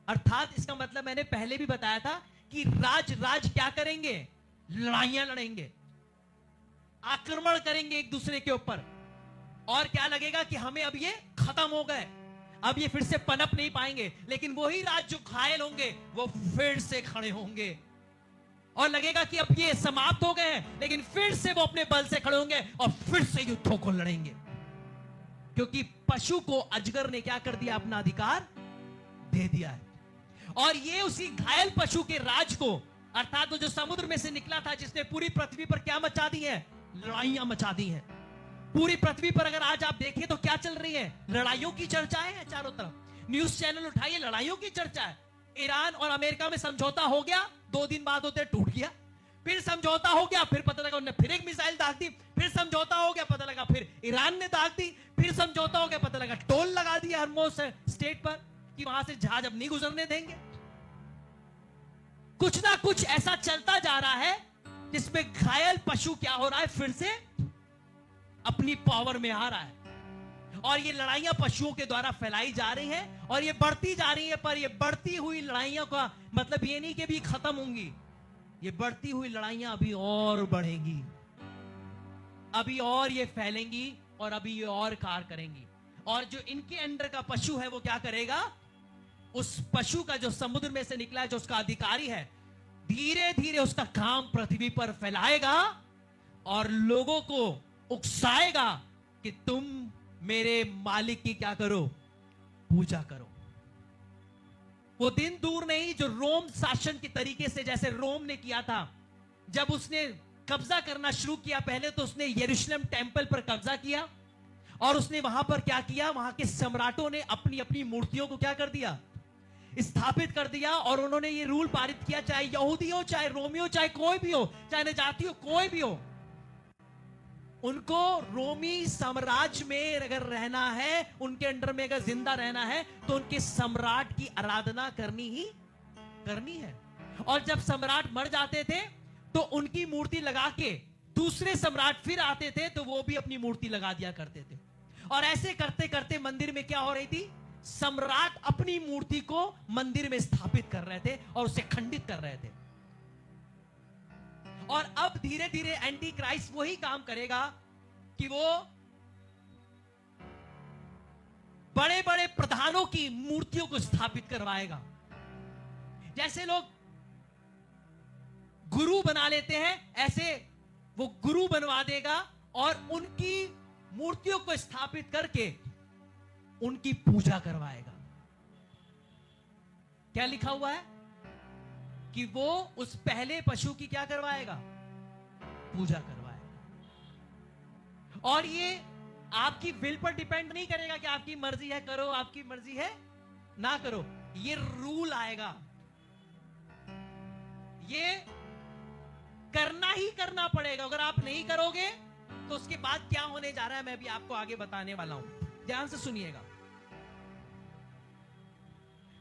अर्थात इसका मतलब मैंने पहले भी बताया था कि राज क्या करेंगे? लड़ाइयां लड़ेंगे, आक्रमण करेंगे एक दूसरे के ऊपर। और क्या लगेगा कि हमें अब ये खत्म हो गए, अब ये फिर से पनप नहीं पाएंगे। लेकिन वही राज जो घायल होंगे वो फिर से खड़े होंगे और लगेगा कि अब ये समाप्त हो गए हैं, लेकिन फिर से वो अपने बल से खड़े होंगे और फिर से युद्धों को लड़ेंगे। क्योंकि पशु को अजगर ने क्या कर दिया? अपना अधिकार दे दिया है। और ये उसी घायल पशु के राज को, अर्थात वो जो समुद्र में से निकला था, जिसने पूरी पृथ्वी पर क्या मचा दी है? लड़ाइयां मचा दी हैं। पूरी पृथ्वी पर अगर आज आप देखें तो क्या चल रही है? लड़ाइयों की चर्चाएं हैं चारों तरफ। न्यूज चैनल उठाइए, लड़ाइयों की चर्चा है। ईरान और अमेरिका में समझौता हो गया, 2 दिन बाद होते टूट गया। फिर समझौता हो गया, फिर पता लगा उन्होंने फिर एक मिसाइल दाग दी। फिर समझौता हो गया, पता लगा फिर ईरान ने दाग दी। फिर समझौता हो गया, पता लगा टोल लगा दिया हरमोज स्टेट पर कि वहां से जहाज अब नहीं गुजरने देंगे। कुछ ना कुछ ऐसा चलता जा रहा है जिसमें घायल पशु क्या हो रहा है? फिर से अपनी पावर में आ रहा है। और ये लड़ाइयां पशुओं के द्वारा फैलाई जा रही हैं और ये बढ़ती जा रही है। पर ये बढ़ती हुई लड़ाइयों का मतलब ये नहीं कि अभी खत्म होंगी, ये बढ़ती हुई लड़ाइयां अभी और बढ़ेंगी, अभी और ये फैलेंगी और अभी ये और कार्य करेंगी। और जो इनके अंडर का पशु है वो क्या करेगा? उस पशु का जो समुद्र में से निकला है, जो उसका अधिकारी है, धीरे धीरे उसका काम पृथ्वी पर फैलाएगा और लोगों को उकसाएगा कि तुम मेरे मालिक की क्या करो? पूजा करो। वो दिन दूर नहीं जो रोम शासन के तरीके से, जैसे रोम ने किया था, जब उसने कब्जा करना शुरू किया। पहले तो उसने यरूशलेम टेंपल पर कब्जा किया और उसने वहां पर क्या किया? वहां के सम्राटों ने अपनी अपनी मूर्तियों को क्या कर दिया? स्थापित कर दिया। और उन्होंने ये रूल पारित किया, चाहे यहूदी हो, चाहे रोमी हो, चाहे कोई भी हो, चाहे जाति हो, कोई भी हो, उनको रोमी साम्राज्य में अगर रहना है, उनके अंडर में अगर जिंदा रहना है, तो उनके सम्राट की आराधना करनी ही करनी है। और जब सम्राट मर जाते थे तो उनकी मूर्ति लगा के दूसरे सम्राट फिर आते थे तो वो भी अपनी मूर्ति लगा दिया करते थे। और ऐसे करते करते मंदिर में क्या हो रही थी? सम्राट अपनी मूर्ति को मंदिर में स्थापित कर रहे थे और उसे खंडित कर रहे थे। और अब धीरे धीरे एंटी क्राइस्ट वही काम करेगा कि वो बड़े बड़े प्रधानों की मूर्तियों को स्थापित करवाएगा। जैसे लोग गुरु बना लेते हैं, ऐसे वो गुरु बनवा देगा और उनकी मूर्तियों को स्थापित करके उनकी पूजा करवाएगा। क्या लिखा हुआ है? कि वो उस पहले पशु की क्या करवाएगा? पूजा करवाएगा। और ये आपकी विल पर डिपेंड नहीं करेगा कि आपकी मर्जी है करो, आपकी मर्जी है ना करो। ये रूल आएगा, ये करना ही करना पड़ेगा। अगर आप नहीं करोगे तो उसके बाद क्या होने जा रहा है मैं भी आपको आगे बताने वाला हूं। ध्यान से सुनिएगा।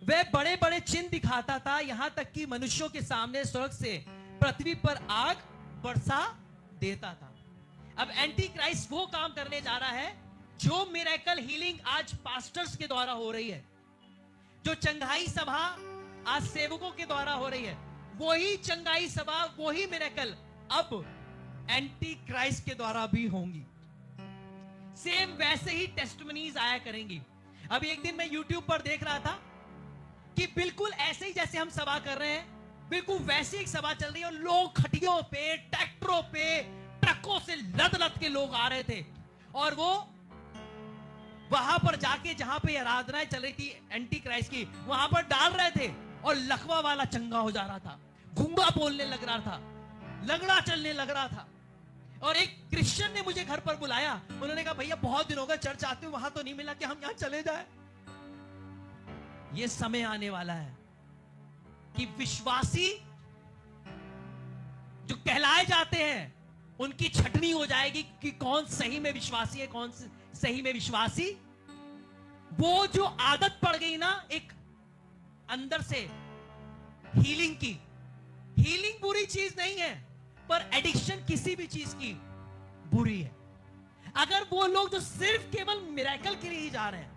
वह बड़े बड़े चिन्ह दिखाता था, यहां तक कि मनुष्यों के सामने स्वर्ग से पृथ्वी पर आग बरसा देता था। अब एंटी क्राइस्ट वो काम करने जा रहा है जो मिरेकल हीलिंग आज पास्टर्स के द्वारा हो रही है, जो चंगाई सभा आज सेवकों के द्वारा हो रही है, वही चंगाई सभा, वही मिरेकल अब एंटी क्राइस्ट के द्वारा भी होंगी। सेम वैसे ही टेस्टिमनीज आया करेंगी। अभी एक दिन मैं YouTube पर देख रहा था कि बिल्कुल ऐसे ही जैसे हम सभा कर रहे हैं, बिल्कुल वैसी एक सभा चल रही है और लोग खटियों पे, ट्रैक्टरों पे, ट्रकों से लद लद के लोग आ रहे थे और वो वहां पर जाके जहां पे आराधनाएं चल रही थी एंटी क्राइस्ट की, वहां पर डाल रहे थे और लकवा वाला चंगा हो जा रहा था, गूंगा बोलने लग रहा था, लगड़ा चलने लग रहा था। और एक क्रिश्चियन ने मुझे घर पर बुलाया, उन्होंने कहा भैया बहुत दिन हो गए चर्च आते हुए, वहां तो नहीं मिला कि हम यहां चले जाए। ये समय आने वाला है कि विश्वासी जो कहलाए जाते हैं उनकी छटनी हो जाएगी कि कौन सही में विश्वासी है, कौन सही में विश्वासी। वो जो आदत पड़ गई ना एक अंदर से हीलिंग की, हीलिंग बुरी चीज नहीं है, पर एडिक्शन किसी भी चीज की बुरी है। अगर वो लोग जो सिर्फ केवल मिरेकल के लिए ही जा रहे हैं,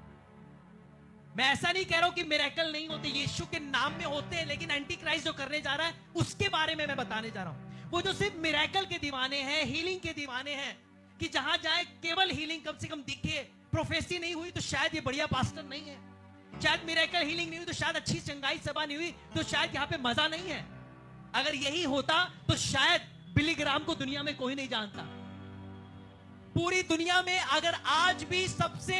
मैं ऐसा नहीं कह रहा हूं कि मिरेकल नहीं होते, यीशु के नाम में होते हैं, लेकिन एंटी क्राइस्ट जो करने जा रहा है उसके बारे में मैं बताने जा रहा हूं। वो जो सिर्फ मिरेकल के दीवाने हैं, हीलिंग के दीवाने हैं, कि जहां जाए केवल हीलिंग कम से कम दिखे, प्रोफेसी नहीं हुई तो शायद ये बढ़िया पास्टर नहीं है, शायद मिरेकल हीलिंग नहीं हुई तो शायद अच्छी चंगाई सभा नहीं हुई तो शायद यहां पे मजा नहीं है। अगर यही होता तो शायद बिली ग्राम को दुनिया में कोई नहीं जानता। पूरी दुनिया में अगर आज भी सबसे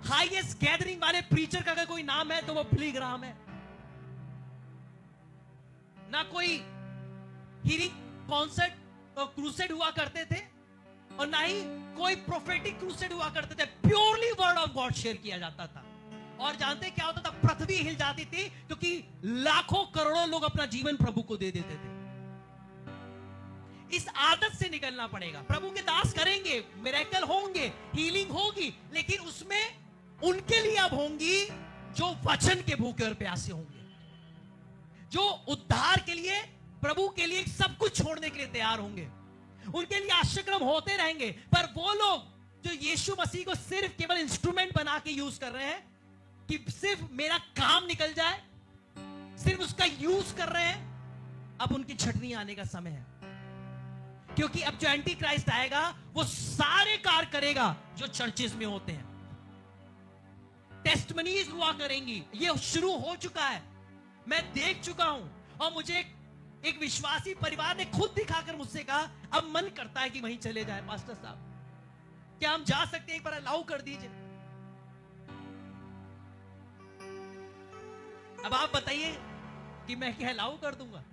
हाईएस्ट गैदरिंग वाले प्रीचर का अगर कोई नाम है तो वो बिली ग्राम है। ना कोई हीलिंग कॉन्सर्ट और क्रूसेड हुआ करते थे और ना ही कोई प्रोफेटिक क्रूसेड हुआ करते थे, purely word of God share किया जाता था। और जानते क्या होता था? पृथ्वी हिल जाती थी क्योंकि लाखों करोड़ों लोग अपना जीवन प्रभु को दे देते थे। इस आदत से निकलना पड़ेगा। प्रभु के दास करेंगे, मिरेकल होंगे, हीलिंग होगी, लेकिन उसमें उनके लिए अब होंगी जो वचन के भूखे और प्यासे होंगे, जो उद्धार के लिए, प्रभु के लिए सब कुछ छोड़ने के लिए तैयार होंगे। उनके लिए आश्रम होते रहेंगे। पर वो लोग जो यीशु मसीह को सिर्फ केवल इंस्ट्रूमेंट बना के यूज कर रहे हैं कि सिर्फ मेरा काम निकल जाए, सिर्फ उसका यूज कर रहे हैं, अब उनकी छटनी आने का समय है। क्योंकि अब जो एंटी क्राइस्ट आएगा वो सारे कार्य करेगा जो चर्चेस में होते हैं। टेस्टमनीज हुआ करेंगी, ये शुरू हो चुका है, मैं देख चुका हूं। और मुझे एक विश्वासी परिवार ने खुद दिखाकर मुझसे कहा अब मन करता है कि वहीं चले जाए। पास्टर साहब क्या हम जा सकते हैं? एक बार अलाउ कर दीजिए। अब आप बताइए कि मैं क्या अलाउ कर दूंगा?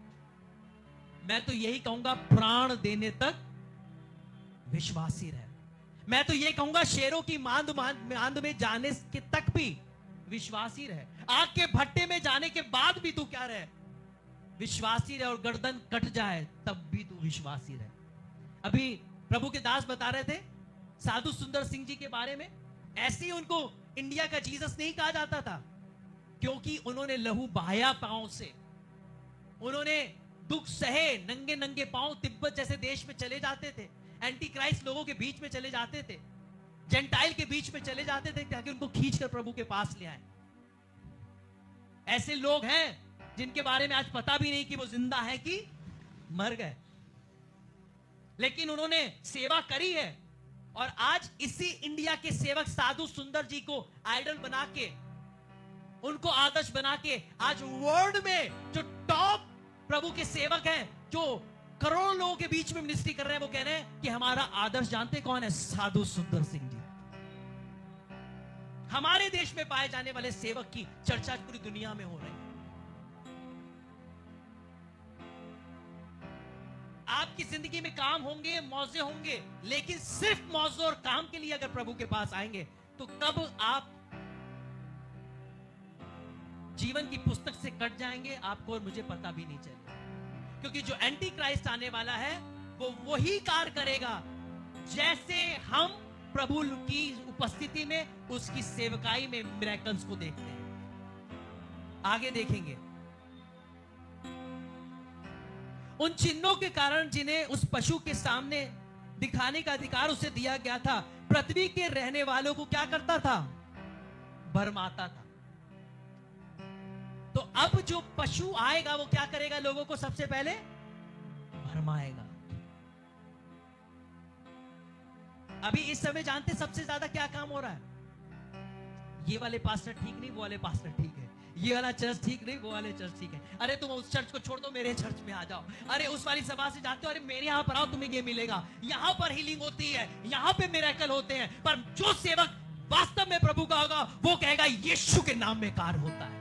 मैं तो यही कहूंगा प्राण देने तक विश्वासी रहे। मैं तो यही कहूंगा शेरों की मांद में जाने के तक भी विश्वासी रहे। आग के भट्टे में जाने के बाद भी तू क्या रहे? विश्वासी रहे। और गर्दन कट जाए तब भी तू विश्वासी रहे। अभी प्रभु के दास बता रहे थे साधु सुंदर सिंह जी के बारे में। ऐसे ही उनको इंडिया का जीसस नहीं कहा जाता था, क्योंकि उन्होंने लहू बहाया पांव से, उन्होंने दुख सहे, नंगे नंगे पांव तिब्बत जैसे देश में चले जाते थे, एंटी क्राइस्ट लोगों के बीच में चले जाते थे, जेंटाइल के बीच में चले जाते थे ताकि उनको खींचकर प्रभु के पास ले आए। ऐसे लोग हैं जिनके बारे में आज पता भी नहीं कि वो जिंदा है कि मर गए, लेकिन उन्होंने सेवा करी है। और आज इसी इंडिया के सेवक साधु सुंदर जी को आइडल बना के, उनको आदर्श बना के, आज वर्ल्ड में जो टॉप प्रभु के सेवक हैं, जो करोड़ों लोगों के बीच में मिनिस्ट्री कर रहे हैं, वो कह रहे हैं कि हमारा आदर्श जानते कौन है? साधु सुंदर सिंह जी। हमारे देश में पाए जाने वाले सेवक की चर्चा पूरी दुनिया में हो रही है। आपकी जिंदगी में काम होंगे, मौजे होंगे, लेकिन सिर्फ मौजों और काम के लिए अगर प्रभु के पास आएंगे तो कब आप जीवन की पुस्तक से कट जाएंगे आपको और मुझे पता भी नहीं चलेगा। क्योंकि जो एंटी क्राइस्ट आने वाला है वो वही कार्य करेगा जैसे हम प्रभु की उपस्थिति में, उसकी सेवकाई में मिरेकल्स को देखते हैं। आगे देखेंगे उन चिन्हों के कारण जिन्हें उस पशु के सामने दिखाने का अधिकार उसे दिया गया था, पृथ्वी के रहने वालों को क्या करता था? भरमाता था। तो अब जो पशु आएगा वो क्या करेगा? लोगों को सबसे पहले भरमाएगा। अभी इस समय जानते सबसे ज्यादा क्या काम हो रहा है? ये वाले पास्टर ठीक नहीं, वो वाले पास्टर ठीक है, ये वाला चर्च ठीक नहीं, वो वाले चर्च ठीक है। अरे तुम उस चर्च को छोड़ दो, मेरे चर्च में आ जाओ। अरे उस वाली सभा से जाते हो, अरे मेरे यहां पर आओ, तुम्हें ये मिलेगा। यहां पर हीलिंग होती है, यहां पे मिरेकल होते हैं। पर जो सेवक वास्तव में प्रभु का होगा वो कहेगा यीशु के नाम में कार्य होता है,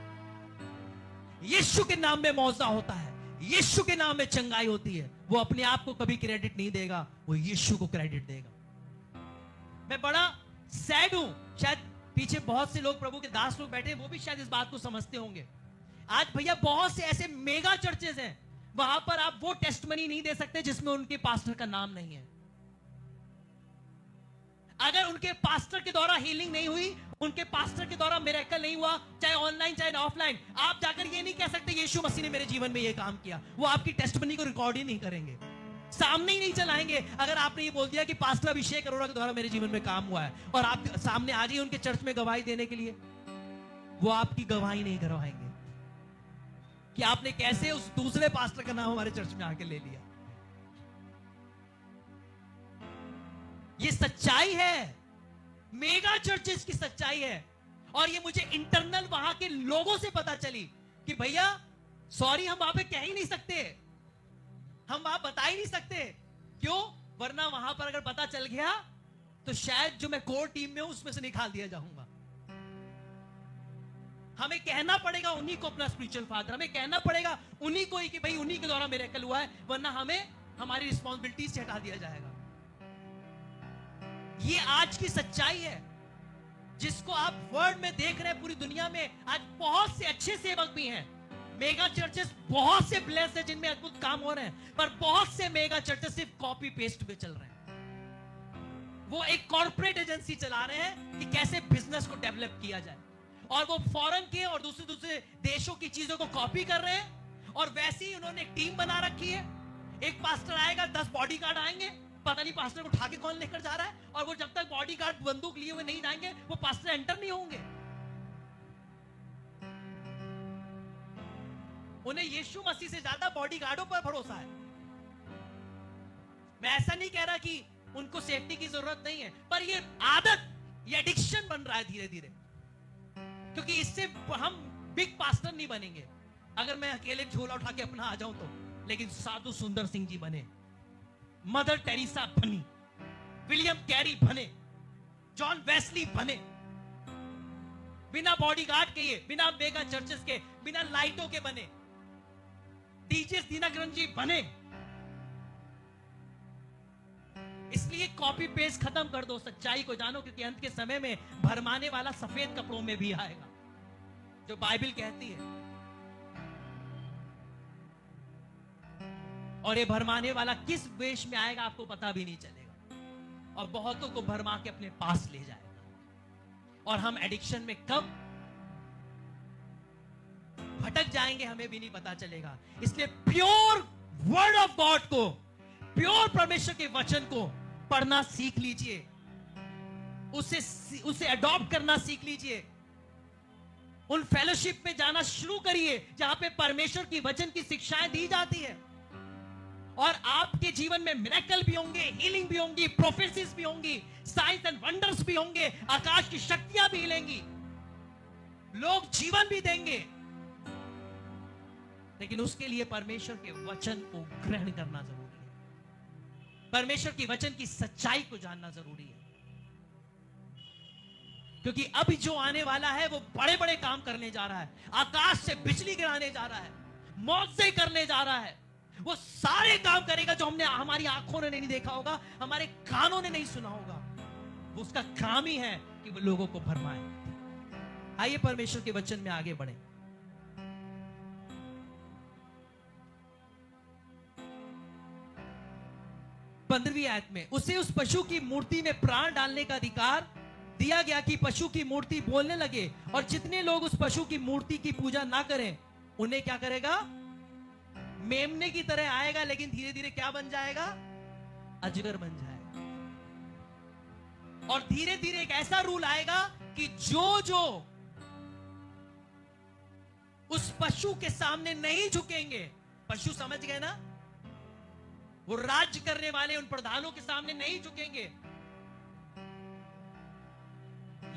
यीशु के नाम में मौजा होता है, यीशु के नाम में चंगाई होती है। वो अपने आप को कभी क्रेडिट नहीं देगा, वो यीशु को क्रेडिट देगा। मैं बड़ा सैड हूं, शायद पीछे बहुत से लोग प्रभु के दास लोग बैठे हैं, वो भी शायद इस बात को समझते होंगे। आज भैया बहुत से ऐसे मेगा चर्चेज हैं, वहां पर आप वो टेस्टमनी नहीं दे सकते जिसमें उनके पास्टर का नाम नहीं है। अगर उनके पास्टर के द्वारा हीलिंग नहीं हुई, उनके पास्टर के द्वारा मिरेकल नहीं हुआ, चाहे ऑनलाइन चाहे ऑफलाइन, आप जाकर ये नहीं कह सकते यीशु मसीह ने मेरे जीवन में ये काम किया। वो आपकी टेस्टमनी को रिकॉर्ड ही नहीं करेंगे, सामने ही नहीं चलाएंगे। अगर आपने ये बोल दिया कि पास्टर अभिषेक अरोड़ा के द्वारा मेरे जीवन में काम हुआ है, और आप सामने आ जाइए उनके चर्च में गवाही देने के लिए, वो आपकी गवाही नहीं करवाएंगे कि आपने कैसे उस दूसरे पास्टर का नाम हमारे चर्च में आके ले लिया। ये सच्चाई है, मेगा चर्चेस की सच्चाई है। और ये मुझे इंटरनल वहां के लोगों से पता चली कि भैया सॉरी, हम वहां पे कह ही नहीं सकते, हम वहां बता ही नहीं सकते। क्यों? वरना वहां पर अगर पता चल गया तो शायद जो मैं कोर टीम में हूं उसमें से निकाल दिया जाऊंगा। हमें कहना पड़ेगा उन्हीं को अपना स्पिरिचुअल फादर, हमें कहना पड़ेगा उन्हीं को ही कि भाई उन्हीं के द्वारा मिरेकल हुआ है, वरना हमें हमारी रिस्पॉन्सिबिलिटी से हटा दिया जाएगा। ये आज की सच्चाई है जिसको आप वर्ल्ड में देख रहे हैं। पूरी दुनिया में आज बहुत से अच्छे सेवक भी हैं, मेगा चर्चेस बहुत से ब्लेस्ड हैं जिनमें अद्भुत काम हो रहे हैं, पर बहुत से मेगा चर्चेस सिर्फ कॉपी पेस्ट पे चल रहे हैं। वो एक कॉर्पोरेट एजेंसी चला रहे हैं कि कैसे बिजनेस को डेवलप किया जाए, और वो फॉरेन के और दूसरे दूसरे देशों की चीजों को कॉपी कर रहे हैं। और वैसे ही उन्होंने एक टीम बना रखी है, एक पास्टर आएगा, 10 बॉडीगार्ड आएंगे, पता नहीं पास्टर को उठा के कौन लेकर जा रहा है, और वो जब तक बॉडीगार्ड बंदूक लिए हुए नहीं जाएंगे वो पास्टर एंटर नहीं होंगे। उन्हें यीशु मसीह से ज्यादा बॉडीगार्डों पर भरोसा है। मैं ऐसा नहीं कह रहा कि उनको सेफ्टी की जरूरत नहीं है, पर ये आदत, ये एडिक्शन बन रहा है धीरे धीरे, क्योंकि इससे हम बिग पास्टर नहीं बनेंगे। अगर मैं अकेले झोला उठा के अपना आ जाऊं तो, लेकिन साधु सुंदर सिंह जी बने, मदर टेरेसा बनी, विलियम कैरी बने, जॉन वेस्ली बने, बिना बॉडीगार्ड के, ये बिना मेगा चर्चेस के, बिना लाइटों के बने, डीजे दीनाकरण जी बने। इसलिए कॉपी पेस्ट खत्म कर दो, सच्चाई को जानो, क्योंकि अंत के समय में भरमाने वाला सफेद कपड़ों में भी आएगा, जो बाइबल कहती है। और ये भरमाने वाला किस वेश में आएगा आपको पता भी नहीं चलेगा, और बहुतों को भरमा के अपने पास ले जाएगा, और हम एडिक्शन में कब भटक जाएंगे हमें भी नहीं पता चलेगा। इसलिए प्योर वर्ड ऑफ गॉड को, प्योर परमेश्वर के वचन को पढ़ना सीख लीजिए, उसे अडॉप्ट करना सीख लीजिए, उन फेलोशिप में जाना शुरू करिए जहां पे परमेश्वर की वचन की शिक्षाएं दी जाती है, और आपके जीवन में मिरेकल भी होंगे, हीलिंग भी होंगी, प्रोफेसीज भी होंगी, साइंस एंड वंडर्स भी होंगे, आकाश की शक्तियां भी हिलेंगी, लोग जीवन भी देंगे। लेकिन उसके लिए परमेश्वर के वचन को ग्रहण करना जरूरी है, परमेश्वर की वचन की सच्चाई को जानना जरूरी है, क्योंकि अभी जो आने वाला है वो बड़े बड़े काम करने जा रहा है, आकाश से बिजली गिराने जा रहा है, मौत से करने जा रहा है। वो सारे काम करेगा जो हमने, हमारी आंखों ने नहीं देखा होगा, हमारे कानों ने नहीं सुना होगा। वो उसका काम ही है कि वो लोगों को भरमाए। आइए परमेश्वर के वचन में आगे बढ़े। पंद्रहवीं आयत में उसे उस पशु की मूर्ति में प्राण डालने का अधिकार दिया गया कि पशु की मूर्ति बोलने लगे, और जितने लोग उस पशु की मूर्ति की पूजा ना करें उन्हें क्या करेगा? मेमने की तरह आएगा, लेकिन धीरे धीरे क्या बन जाएगा? अजगर बन जाएगा। और धीरे धीरे एक ऐसा रूल आएगा कि जो उस पशु के सामने नहीं झुकेंगे, पशु समझ गए ना, वो राज्य करने वाले उन प्रधानों के सामने नहीं झुकेंगे।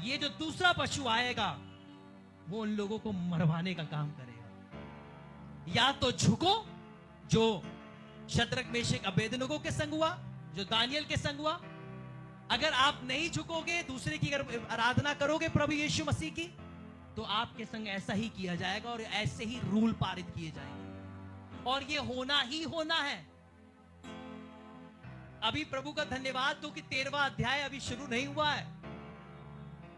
ये जो दूसरा पशु आएगा वो उन लोगों को मरवाने का काम करेगा। या तो झुको, जो शद्रक मेशक अबेदनगो के संग हुआ, जो दानियल के संग हुआ। अगर आप नहीं झुकोगे, दूसरे की अगर आराधना करोगे प्रभु यीशु मसीह की, तो आपके संग ऐसा ही किया जाएगा, और ऐसे ही रूल पारित किए जाएंगे, और ये होना ही होना है। अभी प्रभु का धन्यवाद दो कि 13वां अध्याय अभी शुरू नहीं हुआ है,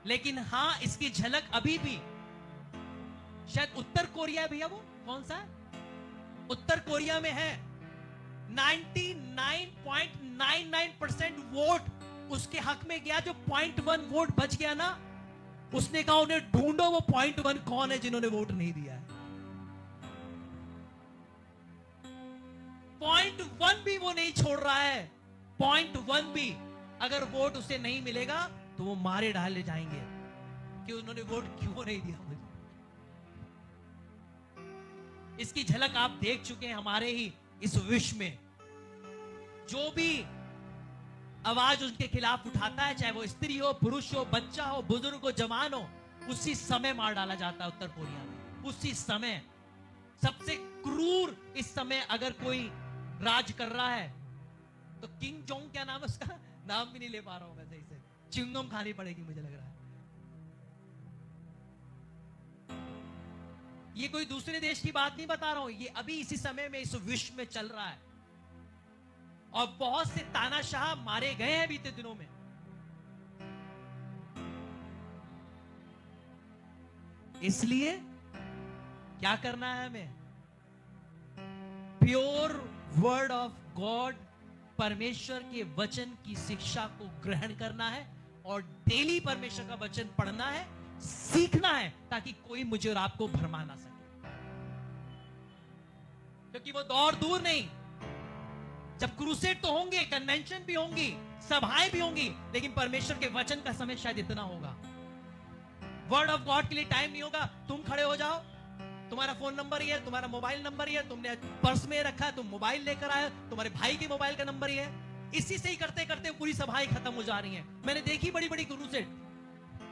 लेकिन हां, इसकी झलक अभी भी शायद उत्तर कोरिया है। भैया वो कौन सा है? उत्तर कोरिया में है। 99.99% वोट उसके हक में गया। जो 0.1 वोट बच गया ना, उसने कहा उन्हें ढूंढो वो 0.1 कौन है जिन्होंने वोट नहीं दिया है। 0.1 भी वो नहीं छोड़ रहा है। 0.1 भी अगर वोट उसे नहीं मिलेगा तो वो मारे डाले जाएंगे कि उन्होंने वोट क्यों नहीं दिया मुझे। इसकी झलक आप देख चुके हैं हमारे ही इस विश्व में। जो भी आवाज उनके खिलाफ उठाता है, चाहे वो स्त्री हो, पुरुष हो, बच्चा हो, बुजुर्ग हो, जवान हो, उसी समय मार डाला जाता है उत्तर कोरिया में। उसी समय सबसे क्रूर इस समय अगर कोई राज कर रहा है तो किंग जोंग, क्या नाम है उसका, नाम भी नहीं ले पा रहा हूं मैं सही से, च्युइंगम खानी पड़ेगी मुझे लग रहा है। ये कोई दूसरे देश की बात नहीं बता रहा हूं, ये अभी इसी समय में इस विश्व में चल रहा है। और बहुत से तानाशाह मारे गए हैं बीते दिनों में। इसलिए क्या करना है हमें? प्योर वर्ड ऑफ गॉड, परमेश्वर के वचन की शिक्षा को ग्रहण करना है और डेली परमेश्वर का वचन पढ़ना है, सीखना है, ताकि कोई मुझे और आपको भरमा ना सके। क्योंकि वो दौर दूर नहीं, जब क्रूसेड तो होंगे, कन्वेंशन भी होंगी, सभाएं भी होंगी, लेकिन परमेश्वर के वचन का समय शायद इतना होगा। वर्ड ऑफ गॉड के लिए टाइम नहीं होगा। तुम खड़े हो जाओ, तुम्हारा फोन नंबर ही है, तुम्हारा मोबाइल नंबर ही है, तुमने पर्स में रखा है, तुम मोबाइल लेकर आए, तुम्हारे भाई के मोबाइल का नंबर ही है। इसी से ही करते करते पूरी सभाएं खत्म हो जा रही हैं। मैंने देखी बड़ी बड़ी क्रूसेड,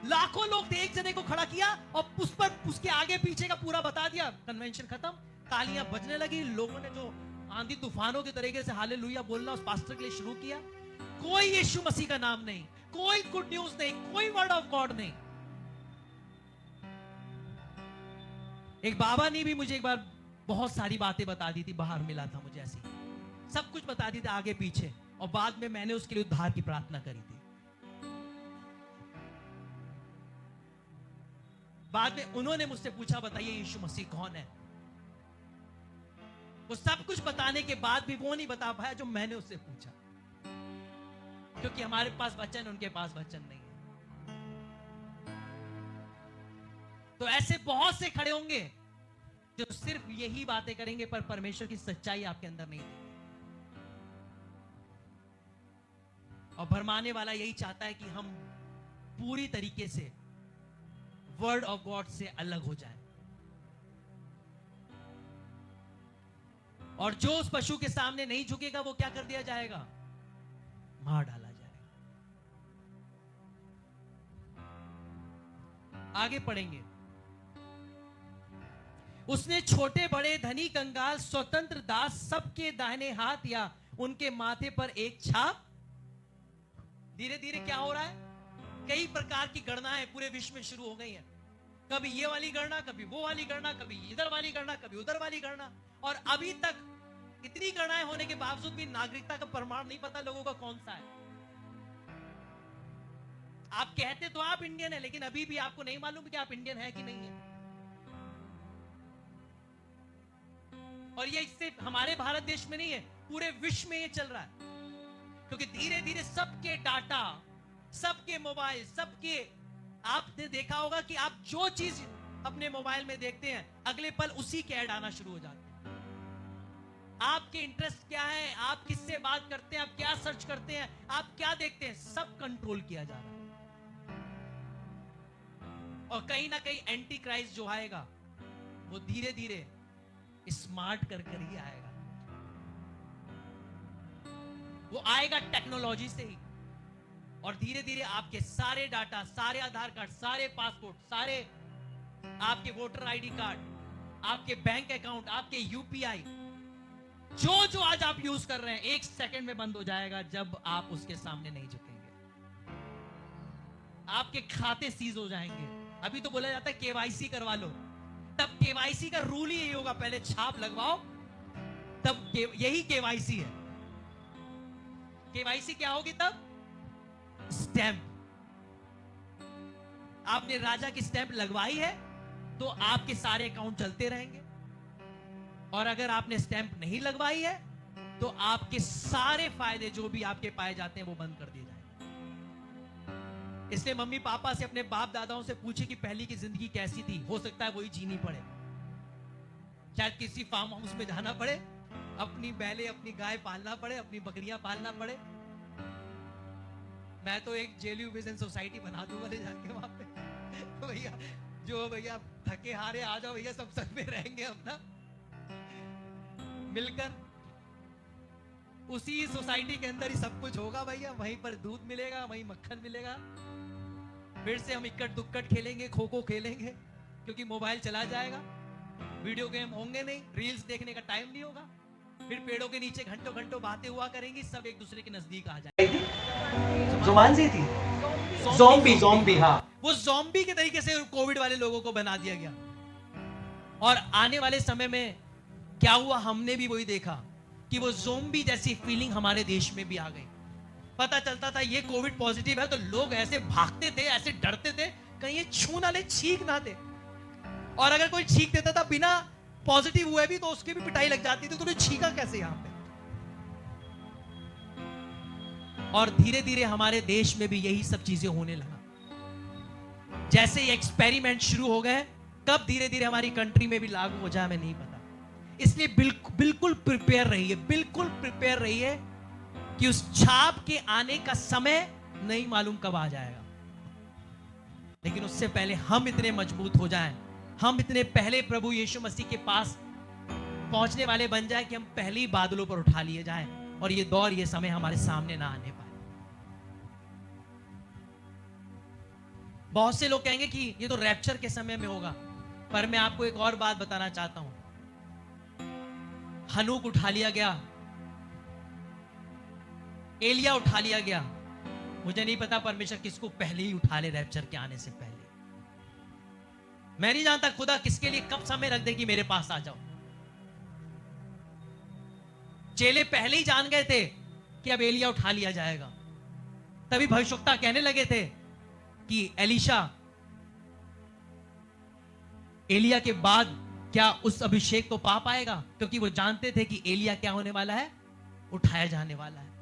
लाखों लोग थे, एक जने को खड़ा किया और उस पर उसके आगे पीछे का पूरा बता दिया, कन्वेंशन खत्म। तालियां बजने लगी, लोगों ने जो आंधी तूफानों के तरीके से हालेलुया बोलना उस पास्टर के लिए शुरू किया। कोई यीशु मसीह का नाम नहीं, कोई गुड न्यूज नहीं, कोई वर्ड ऑफ गॉड नहीं। एक बाबा ने भी मुझे एक बार बहुत सारी बातें बता दी थी, बाहर मिला था मुझे, ऐसी सब कुछ बता दी थी आगे पीछे, और बाद में मैंने उसके लिए उद्धार की प्रार्थना करी थी। बाद में उन्होंने मुझसे पूछा, बताइए यीशु मसीह कौन है? वो सब कुछ बताने के बाद भी वो नहीं बता पाया जो मैंने उससे पूछा, क्योंकि हमारे पास वचन, उनके पास वचन नहीं है। तो ऐसे बहुत से खड़े होंगे जो सिर्फ यही बातें करेंगे, पर परमेश्वर की सच्चाई आपके अंदर नहीं देंगे। और भरमाने वाला यही चाहता है कि हम पूरी तरीके से वर्ड ऑफ गॉड से अलग हो जाए। और जो उस पशु के सामने नहीं झुकेगा, वो क्या कर दिया जाएगा? मार डाला जाएगा। आगे पढ़ेंगे। उसने छोटे बड़े, धनी कंगाल, स्वतंत्र दास, सबके दाहिने हाथ या उनके माथे पर एक छाप। धीरे धीरे क्या हो रहा है? कई प्रकार की गणनाएं पूरे विश्व में शुरू हो गई हैं। कभी ये वाली गणना, कभी वो वाली गणना, कभी इधर वाली गणना, कभी उधर वाली गणना। और अभी तक इतनी गणनाएं होने के बावजूद भी नागरिकता का प्रमाण नहीं पता लोगों का कौन सा है। आप कहते तो आप इंडियन है, लेकिन अभी भी आपको नहीं मालूम कि आप इंडियन है कि नहीं है। और ये इससे हमारे भारत देश में नहीं है, पूरे विश्व में ये चल रहा है। क्योंकि धीरे धीरे सबके डाटा, सबके मोबाइल, सबके, आपने देखा होगा कि आप जो चीज अपने मोबाइल में देखते हैं, अगले पल उसी के ऐड आना शुरू हो जाते हैं। आपके इंटरेस्ट क्या है, आप किससे बात करते हैं, आप क्या सर्च करते हैं, आप क्या देखते हैं, सब कंट्रोल किया जा रहा है। और कहीं ना कहीं एंटी क्राइस्ट जो आएगा, वो धीरे धीरे स्मार्ट कर ही आएगा। वो आएगा टेक्नोलॉजी से ही, और धीरे धीरे आपके सारे डाटा, सारे आधार कार्ड, सारे पासपोर्ट, सारे आपके वोटर आईडी कार्ड, आपके बैंक अकाउंट, आपके यूपीआई, जो जो आज आप यूज कर रहे हैं, एक सेकंड में बंद हो जाएगा जब आप उसके सामने नहीं झुकेंगे। आपके खाते सीज हो जाएंगे। अभी तो बोला जाता है केवाईसी करवा लो, तब केवाईसी का रूल ही यही होगा, पहले छाप लगवाओ, तब यही केवाईसी है। केवाईसी क्या होगी तब? स्टैंप। आपने राजा की स्टैंप लगवाई है तो आपके सारे अकाउंट चलते रहेंगे, और अगर आपने स्टैंप नहीं लगवाई है तो आपके सारे फायदे जो भी आपके पाए जाते हैं वो बंद कर दिए जाएंगे। इसलिए मम्मी पापा से, अपने बाप दादाओं से पूछे कि पहली की जिंदगी कैसी थी। हो सकता है वही जीनी पड़े, शायद किसी फार्म हाउस में जाना पड़े, अपनी बैले अपनी गाय पालना पड़े, अपनी बकरियां पालना पड़े। मैं तो एक जेलू बिजनेस सोसाइटी बना दूंगा ले जाके वहां पे। तो भैया जो भैया थके हारे आ जाओ भैया, सब संग में रहेंगे अपना मिलकर। उसी सोसाइटी के अंदर ही सब कुछ होगा भैया, वहीं पर दूध मिलेगा, वहीं मक्खन मिलेगा। फिर से हम इक्कट दुक्कट खेलेंगे, खो खो खेलेंगे, क्योंकि मोबाइल चला जाएगा, वीडियो गेम होंगे नहीं, रील्स देखने का टाइम नहीं होगा। फिर पेड़ों के नीचे घंटों घंटों बातें हुआ करेंगी, सब एक दूसरे के नजदीक आ जाएगी। जुमानजी थी, ज़ॉम्बी, हाँ, वो ज़ॉम्बी के तरीके से कोविड वाले लोगों को बना दिया गया। और आने वाले समय में क्या हुआ, हमने भी वही देखा कि वो ज़ॉम्बी जैसी फीलिंग हमारे देश में भी आ गई। पता चलता था ये कोविड पॉजिटिव है तो लोग ऐसे भागते थे, ऐसे डरते थे, कहीं ये छू ना ले, छींक ना दे। और अगर कोई छींक देता था बिना पॉजिटिव हुए भी तो उसकी भी पिटाई लग जाती थी, तो छींका कैसे यहां पे। और धीरे धीरे हमारे देश में भी यही सब चीजें होने लगा। जैसे ये एक्सपेरिमेंट शुरू हो गए, कब धीरे धीरे हमारी कंट्री में भी लागू हो जाए हमें नहीं पता। इसलिए बिल्कुल प्रिपेयर रहिए, बिल्कुल प्रिपेयर रहिए कि उस छाप के आने का समय नहीं मालूम कब आ जाएगा। लेकिन उससे पहले हम इतने मजबूत हो जाएं, हम इतने पहले प्रभु यीशु मसीह के पास पहुंचने वाले बन जाएं कि हम पहले ही बादलों पर उठा लिए जाएं और ये दौर, ये समय हमारे सामने ना आने पाए। बहुत से लोग कहेंगे कि ये तो रैप्चर के समय में होगा, पर मैं आपको एक और बात बताना चाहता हूं। हनूक उठा लिया गया, एलिया उठा लिया गया, मुझे नहीं पता परमेश्वर किसको पहले ही उठा ले रैप्चर के आने से पहले। मैं नहीं जानता खुदा किसके लिए कब समय रख दे कि मेरे पास आ जाओ। चेले पहले ही जान गए थे कि अब एलिया उठा लिया जाएगा, तभी भविष्यवक्ता कहने लगे थे कि एलीशा एलिया के बाद क्या उस अभिषेक को पा पाएगा, क्योंकि वो जानते थे कि एलिया क्या होने वाला है, उठाया जाने वाला है।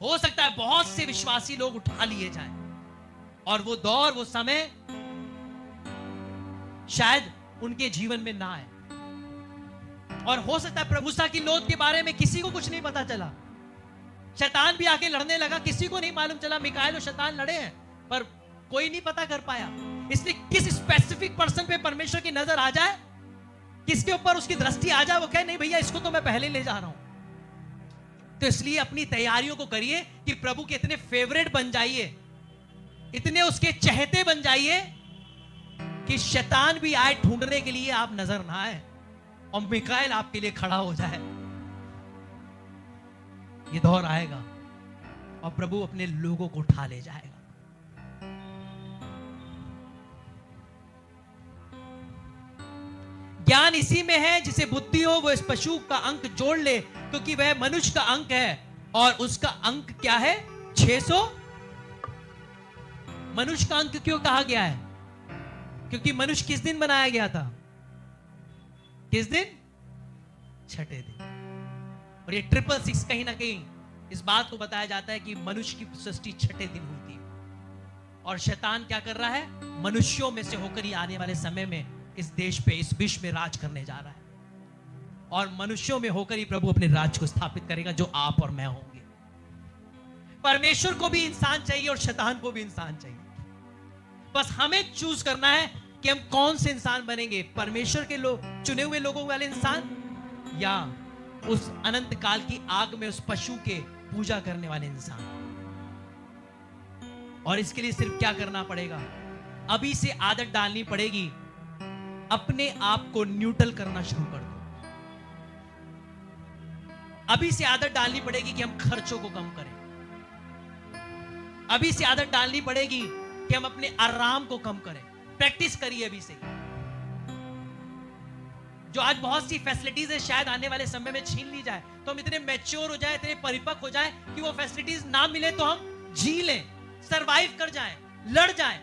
हो सकता है बहुत से विश्वासी लोग उठा लिए जाएं और वो दौर, वो समय शायद उनके जीवन में ना आए। और हो सकता है प्रभु मूसा की लोथ के बारे में किसी को कुछ नहीं पता चला, शैतान भी आके लड़ने लगा, किसी को नहीं मालूम चला। मिकाएल और शैतान लड़े हैं पर कोई नहीं पता कर पाया। इसलिए किस स्पेसिफिक पर्सन पे परमेश्वर की नजर आ जाए, किसके ऊपर उसकी दृष्टि आ जाए, वो कहे नहीं भैया इसको तो मैं पहले ले जा रहा हूं। तो इसलिए अपनी तैयारियों को करिए कि प्रभु के इतने फेवरेट बन जाइए, इतने उसके चहेते बन जाइए कि शैतान भी आए ढूंढने के लिए, आप नजर ना आए और मिकाएल आपके लिए खड़ा हो जाए। ये दौर आएगा और प्रभु अपने लोगों को उठा ले जाएगा। ज्ञान इसी में है, जिसे बुद्धि हो वो इस पशु का अंक जोड़ ले, क्योंकि वह मनुष्य का अंक है और उसका अंक क्या है, 600। मनुष्य का अंक क्यों कहा गया है, क्योंकि मनुष्य किस दिन बनाया गया था, किस दिन, छठे दिन। और ये 666 कहीं ना कहीं इस बात को बताया जाता है कि मनुष्य की सृष्टि छठे दिन हुई थी। और शैतान क्या कर रहा है, मनुष्यों में से होकर ही आने वाले समय में इस देश पे, इस विश्व में राज करने जा रहा है। और मनुष्यों में होकर ही प्रभु अपने राज को स्थापित करेगा, जो आप और मैं होंगे। परमेश्वर को भी इंसान चाहिए और शैतान को भी इंसान चाहिए। बस हमें चूज करना है कि हम कौन से इंसान बनेंगे, परमेश्वर के लोग, चुने हुए लोगों वाले इंसान, या उस अनंत काल की आग में उस पशु के पूजा करने वाले इंसान। और इसके लिए सिर्फ क्या करना पड़ेगा, अभी से आदत डालनी पड़ेगी, अपने आप को न्यूट्रल करना शुरू कर दो। अभी से आदत डालनी पड़ेगी कि हम खर्चों को कम करें। अभी से आदत डालनी पड़ेगी कि हम अपने आराम को कम करें। प्रैक्टिस करिए अभी से। जो आज बहुत सी फैसिलिटीज है, शायद आने वाले समय में छीन ली जाए, तो हम इतने मैच्योर हो जाए, इतने परिपक्व हो जाए कि वो फैसिलिटीज ना मिले तो हम जी लें, सरवाइव कर जाएं, लड़ जाएं।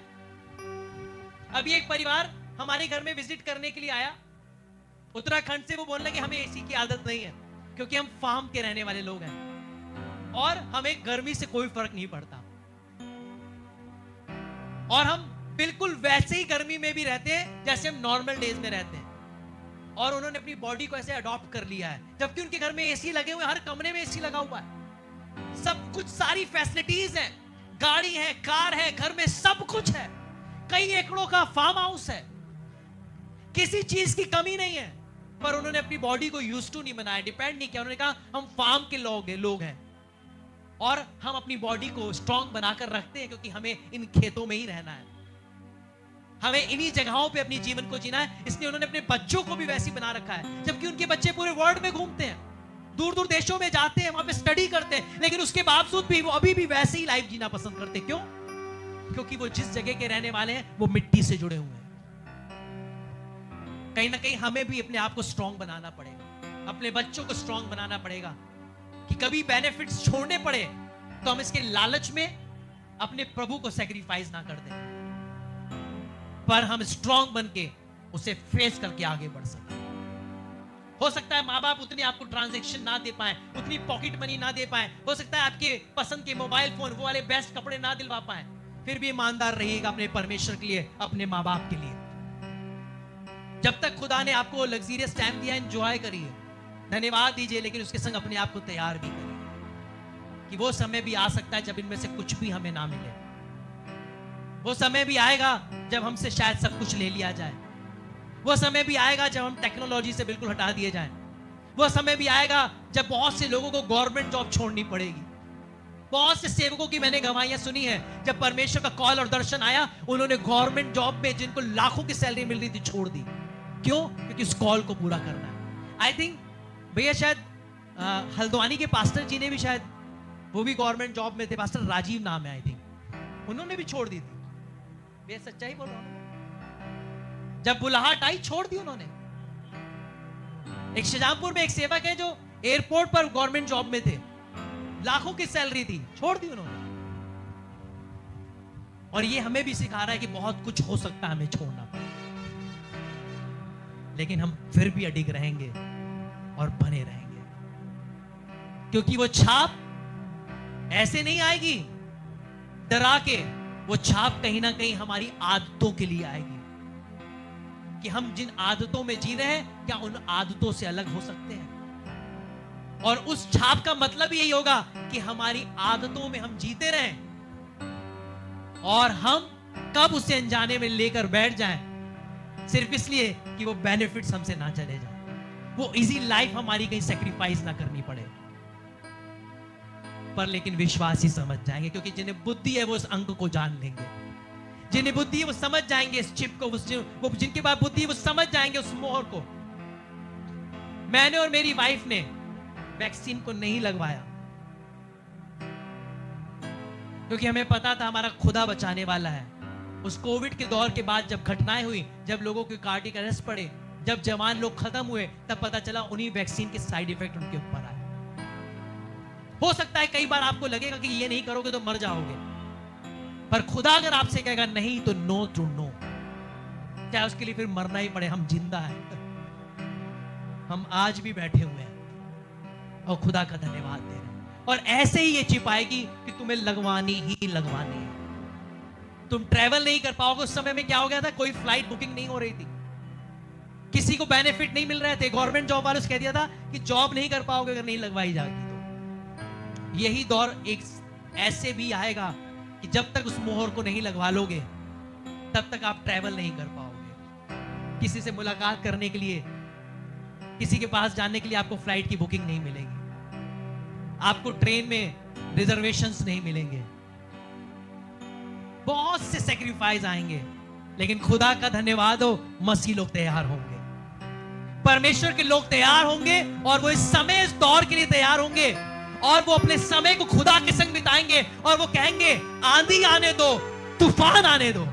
अभी एक परिवार हमारे घर में विजिट करने के लिए आया उत्तराखंड से। वो बोलने लगे हमें एसी की आदत नहीं है क्योंकि हम फार्म के रहने वाले लोग हैं और हमें गर्मी से कोई फर्क नहीं पड़ता, और हम बिल्कुल वैसे ही गर्मी में भी रहते हैं जैसे हम नॉर्मल डेज में रहते हैं। और उन्होंने अपनी बॉडी को ऐसे अडॉप्ट कर लिया है, जबकि उनके घर में एसी लगे हुए, हर कमरे में एसी लगा हुआ है, सब कुछ, सारी फैसिलिटीज हैं, गाड़ी है, कार है, घर में सब कुछ है, कई एकड़ों का फार्म हाउस है, किसी चीज की कमी नहीं है। पर उन्होंने अपनी बॉडी को यूज टू नहीं बनाया, डिपेंड नहीं किया। उन्होंने कहा हम फार्म के लोग हैं और हम अपनी बॉडी को स्ट्रांग बनाकर रखते हैं क्योंकि हमें इन खेतों में ही रहना है, हमें इन्हीं जगहों पे अपनी जीवन को जीना है। इसलिए उन्होंने अपने बच्चों को भी वैसे बना रखा है, जबकि उनके बच्चे पूरे वर्ल्ड में घूमते हैं, दूर दूर देशों में जाते हैं, वहां पे स्टडी करते हैं, लेकिन उसके बावजूद भी वो अभी भी वैसे ही लाइफ जीना पसंद करते हैं। क्यों? क्योंकि वो जिस जगह के रहने वाले हैं वो मिट्टी से जुड़े हुए हैं। कहीं ना कहीं हमें भी अपने आप को स्ट्रांग बनाना पड़ेगा, अपने बच्चों को स्ट्रांग बनाना पड़ेगा कि कभी बेनिफिट्स छोड़ने पड़े तो हम इसके लालच में अपने प्रभु को सैक्रिफाइस ना कर दें, पर हम स्ट्रांग बन के उसे फेस करके आगे बढ़ सकें। हो सकता है माँ बाप उतनी आपको ट्रांजैक्शन ना दे पाए, उतनी पॉकेट मनी ना दे पाए, हो सकता है आपके पसंद के मोबाइल फोन, वो वाले बेस्ट कपड़े ना दिलवा पाए, फिर भी ईमानदार रहिएगा अपने परमेश्वर के लिए, अपने माँ बाप के लिए। जब तक खुदा ने आपको लग्जरियस टाइम दिया, एंजॉय करिए, धन्यवाद दीजिए, लेकिन उसके संग अपने आप को तैयार भी करिए कि वो समय भी आ सकता है जब इनमें से कुछ भी हमें ना मिले। वो समय भी आएगा जब हमसे शायद सब कुछ ले लिया जाए, वो समय भी आएगा जब हम टेक्नोलॉजी से बिल्कुल हटा दिए जाएं, वो समय भी आएगा जब बहुत से लोगों को गवर्नमेंट जॉब छोड़नी पड़ेगी। बहुत से सेवकों की मैंने गवाहियां सुनी है, जब परमेश्वर का कॉल और दर्शन आया, उन्होंने गवर्नमेंट जॉब में जिनको लाखों की सैलरी मिल रही थी छोड़ दी। क्यों? क्योंकि उस कॉल को पूरा करना है। आई थिंक भैया शायद हल्द्वानी के पास्टर जी ने भी शायद, वो भी गवर्नमेंट जॉब में थे, पास्टर राजीव नाम है आई थिंक, उन्होंने भी छोड़ दी थी। भैया सच्चाई बोल रहा हूं, जब बुलाहट आई छोड़ दी उन्होंने। एक शाहजहांपुर में एक सेवक है जो एयरपोर्ट पर गवर्नमेंट जॉब में थे, लाखों की सैलरी थी, छोड़ दी उन्होंने। और ये हमें भी सिखा रहा है कि बहुत कुछ हो सकता है हमें छोड़ना पड़े, लेकिन हम फिर भी अडिग रहेंगे और बने रहेंगे, क्योंकि वो छाप ऐसे नहीं आएगी डरा के, वो छाप कहीं ना कहीं हमारी आदतों के लिए आएगी कि हम जिन आदतों में जी रहे हैं क्या उन आदतों से अलग हो सकते हैं। और उस छाप का मतलब यही होगा कि हमारी आदतों में हम जीते रहें और हम कब उसे अनजाने में लेकर बैठ जाएं, सिर्फ इसलिए कि वो बेनिफिट्स हमसे ना चले जाए, वो इजी लाइफ हमारी कहीं सैक्रिफाइस ना करनी पड़े। पर लेकिन विश्वासी समझ जाएंगे, क्योंकि जिन्हें बुद्धि है वो उस अंक को जान लेंगे, जिन्हें बुद्धि है वो समझ जाएंगे इस चिप को, वो जिनके पास बुद्धि है वो समझ जाएंगे उस मोहर को। मैंने और मेरी वाइफ ने वैक्सीन को नहीं लगवाया क्योंकि हमें पता था हमारा खुदा बचाने वाला है। उस कोविड के दौर के बाद जब घटनाएं हुई, जब लोगों के कार्डियक अरेस्ट पड़े, जब जवान लोग खत्म हुए, तब पता चला उन्हीं वैक्सीन के साइड इफेक्ट उनके ऊपर आए। हो सकता है कई बार आपको लगेगा कि ये नहीं करोगे तो मर जाओगे, पर खुदा अगर आपसे कहेगा नहीं तो नो टू नो, चाहे उसके लिए फिर मरना ही पड़े, हम जिंदा हैं, हम आज भी बैठे हुए हैं और खुदा का धन्यवाद दे रहे हैं। और ऐसे ही ये चिप आएगी कि तुम्हें लगवानी ही लगवानी है। तुम ट्रैवल नहीं कर पाओगे। उस समय में क्या हो गया था, कोई फ्लाइट बुकिंग नहीं हो रही थी, किसी को बेनिफिट नहीं मिल रहे थे, गवर्नमेंट जॉब वालों से कह दिया था कि जॉब नहीं कर पाओगे अगर नहीं लगवाई जाएगी। तो यही दौर एक ऐसे भी आएगा कि जब तक उस मोहर को नहीं लगवा लोगे तब तक आप ट्रैवल नहीं कर पाओगे। किसी से मुलाकात करने के लिए, किसी के पास जाने के लिए आपको फ्लाइट की बुकिंग नहीं मिलेगी, आपको ट्रेन में रिजर्वेशंस नहीं मिलेंगे, बहुत से सैक्रिफाइस आएंगे। लेकिन खुदा का धन्यवाद हो, मसीह लोग तैयार होंगे, परमेश्वर के लोग तैयार होंगे, और वो इस समय इस दौर के लिए तैयार होंगे, और वो अपने समय को खुदा के संग बिताएंगे, और वो कहेंगे आंधी आने दो, तूफान आने दो,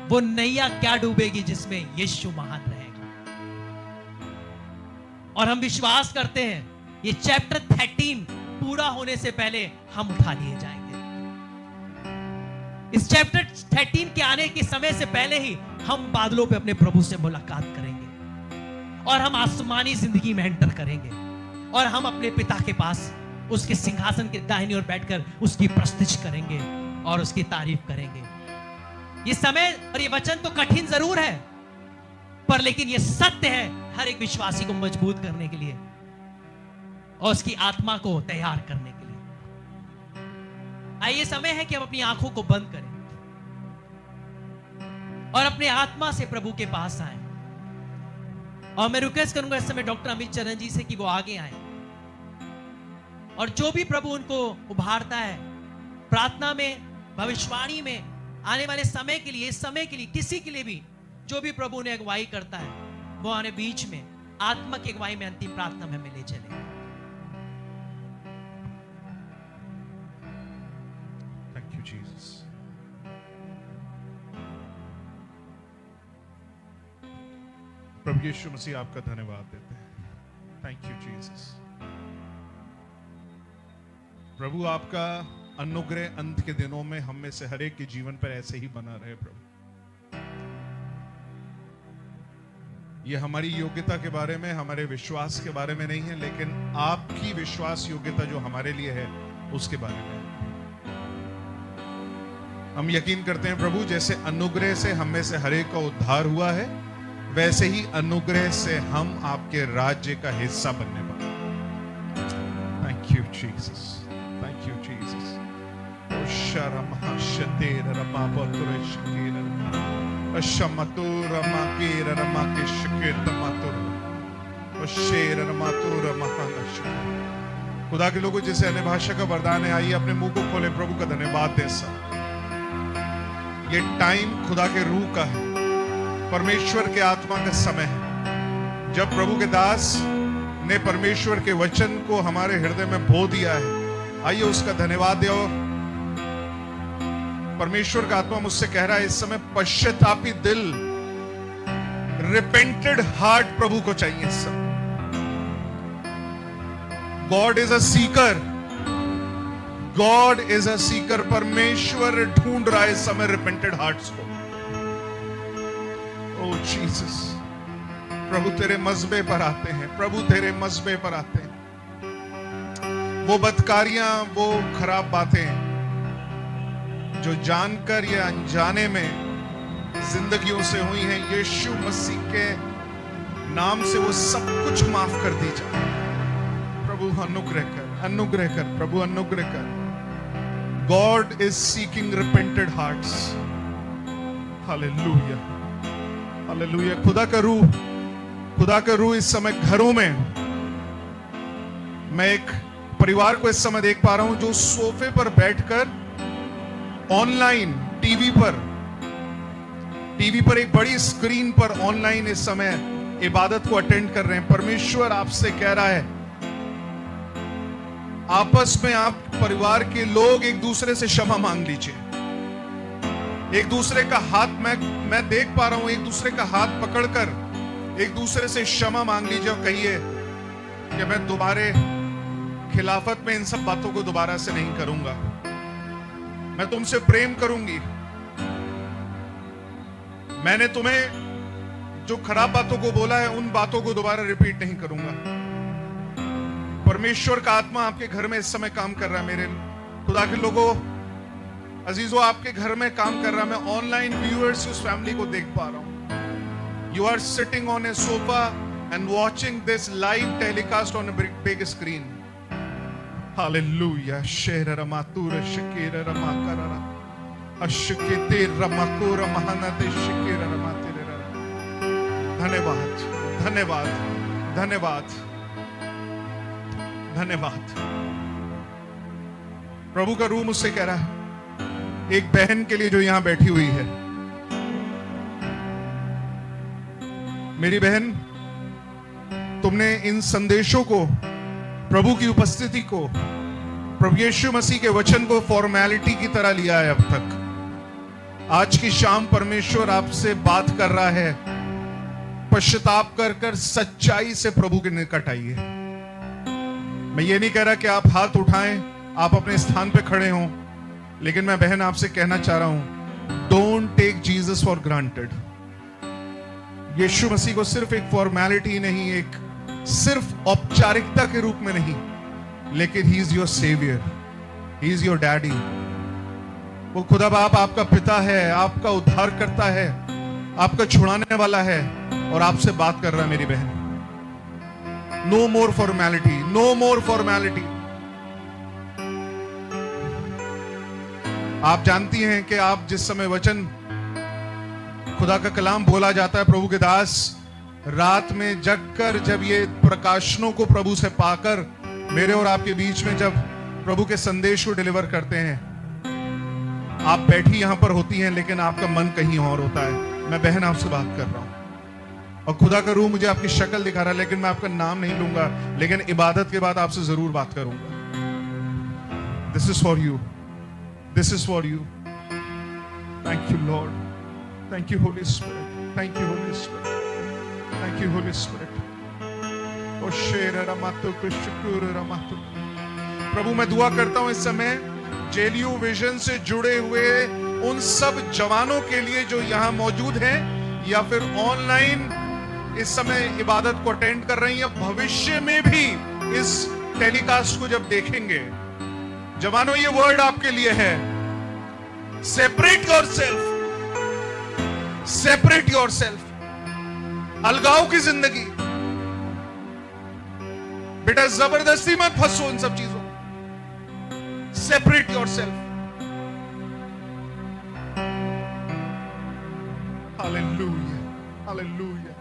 वो नैया क्या डूबेगी जिसमें यीशु महान रहेगा। और हम विश्वास करते हैं ये चैप्टर 13 पूरा होने से पहले हम उठा लिए जाएंगे। इस चैप्टर 13 के आने के समय से पहले ही हम बादलों पे अपने प्रभु से मुलाकात करेंगे और हम आसमानी जिंदगी में एंटर करेंगे और हम अपने पिता के पास उसके सिंहासन के दाहिनी ओर बैठकर उसकी प्रस्तुति करेंगे और उसकी तारीफ करेंगे। ये समय और ये वचन तो कठिन जरूर है, पर लेकिन ये सत्य है हर एक विश्वासी को मजबूत करने के लिए और उसकी आत्मा को तैयार करने के लिए। आइए समय है कि हम अपनी आंखों को बंद करें और अपने आत्मा से प्रभु के पास आए। और मैं रिक्वेस्ट करूंगा इस समय डॉक्टर अमित चरण जी से कि वो आगे आए और जो भी प्रभु उनको उभारता है प्रार्थना में, भविष्यवाणी में, आने वाले समय के लिए, इस समय के लिए, किसी के लिए भी जो भी प्रभु ने अगुवाई करता है वो आने बीच में आत्मा की अगुवाई में अंतिम प्रार्थना में हमें ले चले। Thank you Jesus. प्रभु यीशु मसीह आपका धन्यवाद देते हैं। Thank you Jesus. प्रभु आपका अनुग्रह अंत के दिनों में हम में से हर एक के जीवन पर ऐसे ही बना रहे प्रभु। ये हमारी योग्यता के बारे में, हमारे विश्वास के बारे में नहीं है, लेकिन आपकी विश्वास योग्यता जो हमारे लिए है उसके बारे में है। हम यकीन करते हैं प्रभु, जैसे अनुग्रह से हम में से हर एक का उद्धार हुआ है, वैसे ही अनुग्रह से हम आपके राज्य का हिस्सा बनने वाले। Thank you Jesus, thank you Jesus. खुदा के लोगों, जिसे अन्य भाषा का वरदान है, आइए अपने मुंह को खोले, प्रभु का धन्यवाद दें। ये टाइम खुदा के रूह का है, परमेश्वर के आत्मा का समय है, जब प्रभु के दास ने परमेश्वर के वचन को हमारे हृदय में बो दिया है। आइए उसका धन्यवाद दो। परमेश्वर का आत्मा मुझसे कह रहा है इस समय, पश्चातापी दिल, रिपेंटेड हार्ट प्रभु को चाहिए इस समय। God is a Sikar, God is a Sikar. परमेश्वर ढूंढ रहा है इस समय रिपेंटेड हार्ट्स को। ओ जीसस, प्रभु तेरे मज़बे पर आते हैं, प्रभु तेरे मज़बे पर आते हैं। वो बदकारियां, वो खराब बातें जो जानकर या अनजाने में जिंदगियों से हुई हैं, यीशु मसीह के नाम से वो सब कुछ माफ कर दी जाए। प्रभु अनुग्रह कर, अनुग्रह कर, प्रभु अनुग्रह कर। God is seeking repented hearts. Hallelujah, hallelujah. खुदा का रूह इस समय घरों में, मैं एक परिवार को इस समय देख पा रहा हूं जो सोफे पर बैठकर ऑनलाइन टीवी पर एक बड़ी स्क्रीन पर ऑनलाइन इस समय इबादत को अटेंड कर रहे हैं। परमेश्वर आपसे कह रहा है, आपस में आप परिवार के लोग एक दूसरे से क्षमा मांग लीजिए। एक दूसरे का हाथ, मैं देख पा रहा हूं, एक दूसरे का हाथ पकड़कर एक दूसरे से क्षमा मांग लीजिए और कहिए कि मैं तुम्हारे खिलाफत में इन सब बातों को दोबारा से नहीं करूंगा, मैं तुमसे प्रेम करूंगी, मैंने तुम्हें जो खराब बातों को बोला है उन बातों को दोबारा रिपीट नहीं करूंगा। परमेश्वर का आत्मा आपके घर में इस समय काम कर रहा है। मेरे खुदा के लोगों, अजीजों, आपके घर में काम कर रहा है। मैं ऑनलाइन व्यूअर्स उस फैमिली को देख पा रहा हूं। You are sitting on a sofa and watching this live telecast on a big screen. Hallelujah. Shera ramatura shikira ramakara. Ashkite ramakura mahanate shikira ramatira. धन्यवाद, धन्यवाद, धन्यवाद, धन्यवाद। प्रभु का रूह मुझसे कह रहा है एक बहन के लिए जो यहां बैठी हुई है, मेरी बहन, तुमने इन संदेशों को, प्रभु की उपस्थिति को, प्रभु यीशु मसीह के वचन को फॉर्मेलिटी की तरह लिया है अब तक। आज की शाम परमेश्वर आपसे बात कर रहा है। पश्चाताप कर कर सच्चाई से प्रभु के निकट आइए। मैं ये नहीं कह रहा कि आप हाथ उठाएं, आप अपने स्थान पे खड़े हों, लेकिन मैं बहन आपसे कहना चाह रहा हूं, don't take Jesus for granted. Yeshu Masih को सिर्फ एक फॉर्मेलिटी नहीं, एक सिर्फ औपचारिकता के रूप में नहीं, लेकिन he is your saviour, he is your daddy. वो खुदा बाप आपका पिता है, आपका उद्धार करता है, आपका छुड़ाने वाला है और आपसे बात कर रहा है मेरी बहन। नो मोर फॉर्मेलिटी, नो मोर फॉर्मेलिटी। आप जानती हैं कि आप जिस समय वचन खुदा का कलाम बोला जाता है, प्रभु के दास रात में जगकर जब ये प्रकाशनों को प्रभु से पाकर मेरे और आपके बीच में जब प्रभु के संदेश को डिलीवर करते हैं, आप बैठी यहां पर होती हैं लेकिन आपका मन कहीं और होता है। मैं बहन आपसे बात कर रहा हूं और खुदा का रूह मुझे आपकी शक्ल दिखा रहा है, लेकिन मैं आपका नाम नहीं लूंगा, लेकिन इबादत के बाद आपसे जरूर बात करूंगा। This is for you, this is for you. Thank you Lord, thank you Holy Spirit, thank you Holy Spirit, thank you Holy Spirit. ओ शेर रमातु कुशकुर रमातु। प्रभु मैं दुआ करता हूं इस समय जेलियो विजन से जुड़े हुए उन सब जवानों के लिए जो यहां मौजूद हैं या फिर ऑनलाइन इस समय इबादत को अटेंड कर रही हैं, भविष्य में भी इस टेलीकास्ट को जब देखेंगे। जवानों ये वर्ड आपके लिए है, सेपरेट योरसेल्फ, सेपरेट योरसेल्फ। अलगाव की जिंदगी, बेटा जबरदस्ती मत फंसो इन सब चीजों। Separate yourself. Hallelujah, hallelujah.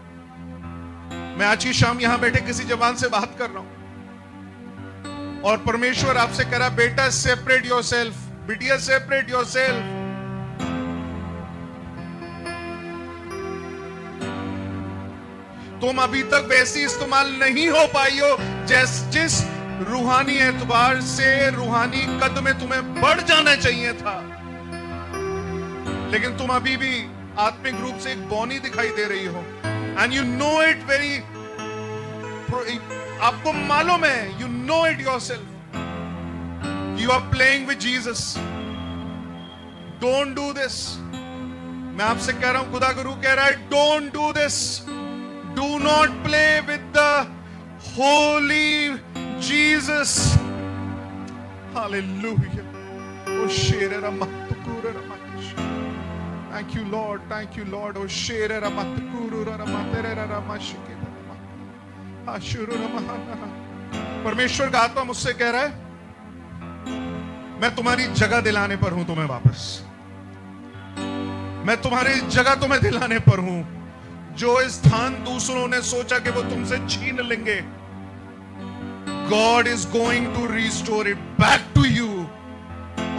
मैं आज की शाम यहां बैठे किसी जवान से बात कर रहा हूं और परमेश्वर आपसे कह रहा, बेटा सेपरेट योरसेल्फ, बिटिया सेपरेट योरसेल्फ। तुम अभी तक वैसी इस्तेमाल नहीं हो पाई हो जिस रूहानी एतबार से, रूहानी कद में तुम्हें बढ़ जाना चाहिए था, लेकिन तुम अभी भी आत्मिक रूप से एक बौनी दिखाई दे रही हो। And you know it very, आपको मालूम है, you know it yourself, you are playing with Jesus. Don't do this. मैं आपसे कह रहा हूं, खुदा गुरु कह रहा है, don't do this. Do not play with the holy Jesus. Hallelujah. ओ शेर रमतकुर रमतिश। Thank you Lord, thank you Lord. ओ शेर रमतकुर रमतेरे रमशिके रम आशुरु रमहाना। परमेश्वर का आत्मा मुझसे कह रहा है, मैं तुम्हारी जगह दिलाने पर हूं तुम्हें वापस। मैं तुम्हारी जगह तुम्हें दिलाने पर हूं। जो स्थान दूसरों ने सोचा कि वो तुमसे छीन लेंगे, God is going to restore it back to you,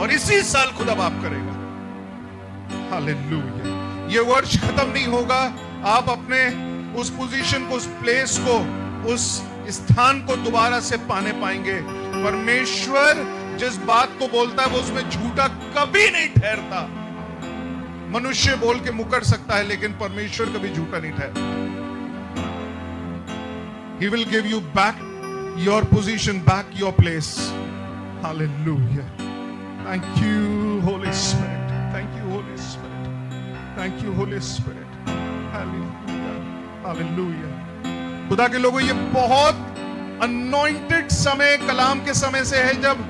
और इसी साल खुदा बाप करेगा। हालेलुया। ये वर्ष खत्म नहीं होगा, आप अपने उस पोजीशन को, उस प्लेस को, उस स्थान को दोबारा से पाने पाएंगे। परमेश्वर जिस बात को बोलता है वो उसमें झूठा कभी नहीं ठहरता। मनुष्य बोल के मुकर सकता है, लेकिन परमेश्वर कभी झूठा नहीं ठहरता। He will give you back your position, back your place. Hallelujah. Thank you, Holy Spirit. Thank you, Holy Spirit. Thank you, Holy Spirit. Hallelujah. Hallelujah. खुदा के लोगों, ये बहुत अनॉइंटेड समय, कलाम के समय से है जब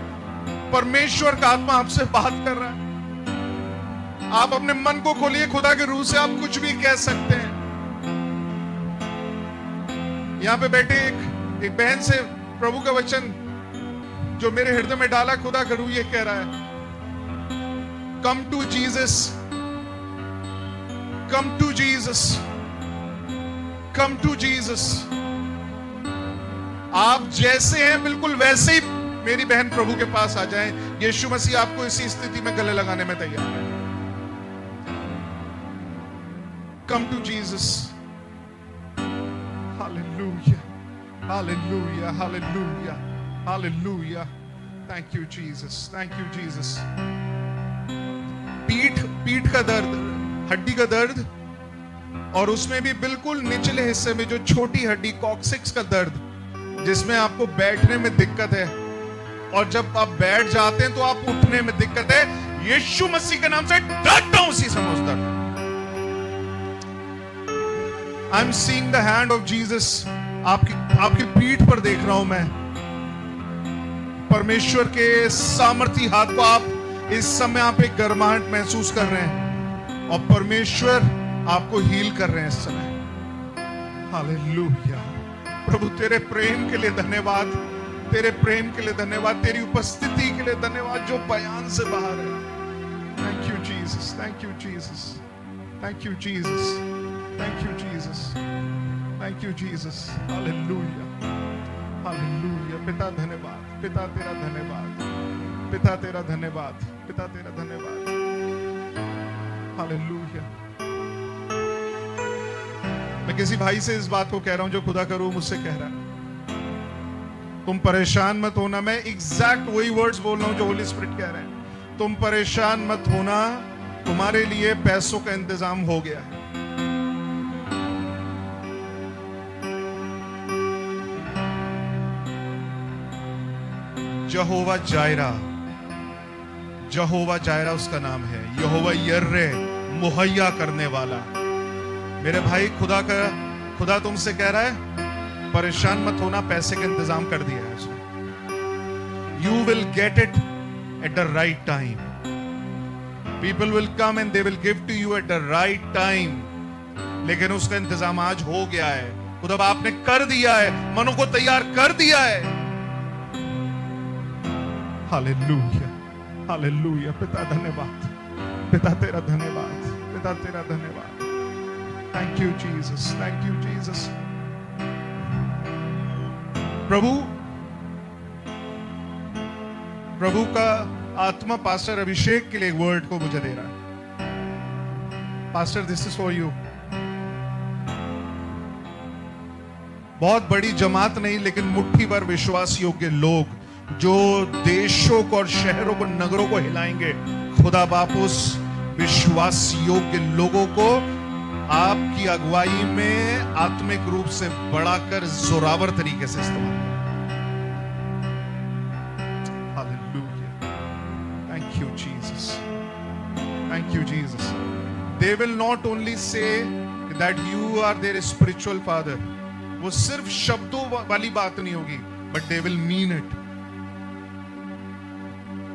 परमेश्वर का आत्मा आपसे बात कर रहा है। आप अपने मन को खोलिए, खुदा के रूह से आप कुछ भी कह सकते हैं। यहां पे बैठे एक बहन से प्रभु का वचन जो मेरे हृदय में डाला, खुदा का रूह ये कह रहा है, come to Jesus, come to Jesus, come to Jesus. आप जैसे हैं बिल्कुल वैसे ही मेरी बहन प्रभु के पास आ जाएं। यीशु मसीह आपको इसी स्थिति में गले लगाने में तैयार है। Come to Jesus. Hallelujah. Hallelujah. Hallelujah. Hallelujah. Thank you, Jesus. Thank you, Jesus. पीठ का दर्द, हड्डी का दर्द, और उसमें भी बिल्कुल निचले हिस्से में जो छोटी हड्डी, कॉक्सिक्स का दर्द, जिसमें आपको बैठने में दिक्कत है, और जब आप बैठ जाते हैं तो आप उठने में दिक्कत है। यीशु मसीह के नाम से डरता हूं उसी समय उस दर्द। I am seeing the hand of Jesus. आपकी पीठ पर देख रहा हूं मैं परमेश्वर के सामर्थी हाथ को। आप इस समय आप एक गर्माहट महसूस कर रहे हैं और परमेश्वर आपको हील कर रहे हैं इस समय। हालेलुया। प्रभु तेरे प्रेम के लिए धन्यवाद, तेरे प्रेम के लिए धन्यवाद, तेरी उपस्थिति के लिए धन्यवाद जो बयान से बाहर है। Thank you Jesus, thank you Jesus, thank you Jesus, thank you Jesus, thank you Jesus. Hallelujah, hallelujah. पिता धन्यवाद, पिता तेरा धन्यवाद, पिता तेरा धन्यवाद, पिता तेरा धन्यवाद। हालेलुया। मैं किसी भाई से इस बात को कह रहा हूं जो खुदा का रूह मुझसे कह रहा है, तुम परेशान मत होना। मैं एग्जैक्ट वही वर्ड्स बोल रहा हूं जो होली स्पिरिट कह रहे हैं। तुम परेशान मत होना, तुम्हारे लिए पैसों का इंतजाम हो गया है। यहोवा जायरा, यहोवा जायरा उसका नाम है। यहोवा यर्रे, मुहैया करने वाला। मेरे भाई, खुदा तुमसे कह रहा है परेशान मत होना, पैसे का इंतजाम कर दिया है उसने। You will get it at the right time. People will come and they will give to you at the right time. लेकिन उसका इंतजाम आज हो गया है। खुदा आपने कर दिया है, मनों को तैयार कर दिया है। Hallelujah, hallelujah. पिता धन्यवाद, पिता तेरा धन्यवाद, पिता तेरा धन्यवाद। Thank you Jesus, thank you Jesus. प्रभु का आत्मा पास्टर अभिषेक के लिए एक वर्ड को मुझे दे रहा है। Pastor, this is for you. बहुत बड़ी जमात नहीं, लेकिन मुट्ठी भर विश्वास योग्य लोग जो देशों को और शहरों को, नगरों को हिलाएंगे। खुदा बाप उस विश्वास योग्य लोगों को आपकी अगुवाई में आत्मिक रूप से बढ़ाकर जोरावर तरीके से इस्तेमाल करें। Hallelujah. Thank you Jesus, thank you Jesus. They will not only say that you are their spiritual father. वो सिर्फ शब्दों वाली बात नहीं होगी, but they will mean it.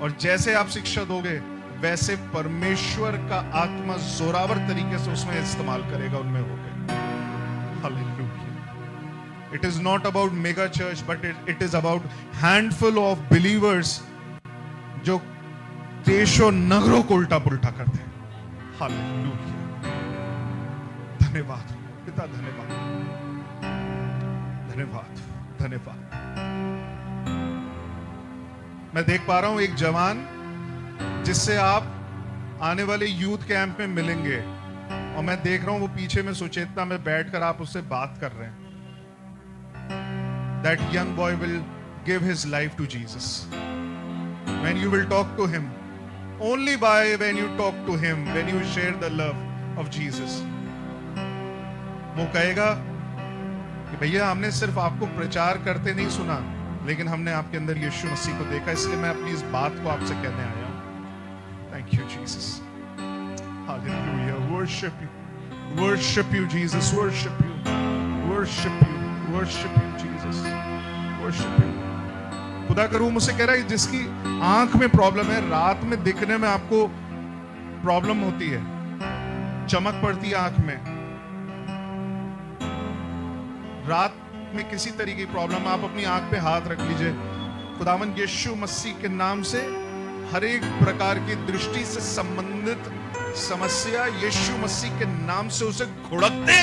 और जैसे आप शिक्षा दोगे वैसे परमेश्वर का आत्मा जोरावर तरीके से उसमें इस्तेमाल करेगा, उनमें होगा। Hallelujah. It is not about mega church, but it is about handful of believers जो देशों नगरों को उल्टा पुल्टा करते हैं। हालेलुया। धन्यवाद पिता, धन्यवाद, धन्यवाद, धन्यवाद। मैं देख पा रहा हूं एक जवान जिससे आप आने वाले यूथ कैंप में मिलेंगे, और मैं देख रहा हूं वो पीछे में सुचेतना में बैठकर आप उससे बात कर रहे हैं। That young boy will give his life to Jesus. When you will talk to him, only when you talk to him, when you share the love of Jesus, वो कहेगा कि भैया हमने सिर्फ आपको प्रचार करते नहीं सुना, लेकिन हमने आपके अंदर यीशु मसीह को देखा, इसलिए मैं अपनी इस बात को आपसे कहने आया हूं। Thank you, Jesus. Hallelujah. Worship you. Worship you, Jesus. Worship you. Worship you. Worship you, Jesus. Worship you. खुदा का रूह मुझसे कह रहा है जिसकी आंख में प्रॉब्लम है, रात में दिखने में आपको प्रॉब्लम होती है, चमक पड़ती है आंख में, रात में किसी तरीके की प्रॉब्लम, आप अपनी आंख पे हाथ रख लीजिए। खुदावन यीशु मसीह के नाम से हर एक प्रकार की दृष्टि से संबंधित समस्या यीशु मसीह के नाम से उसे घुड़कते,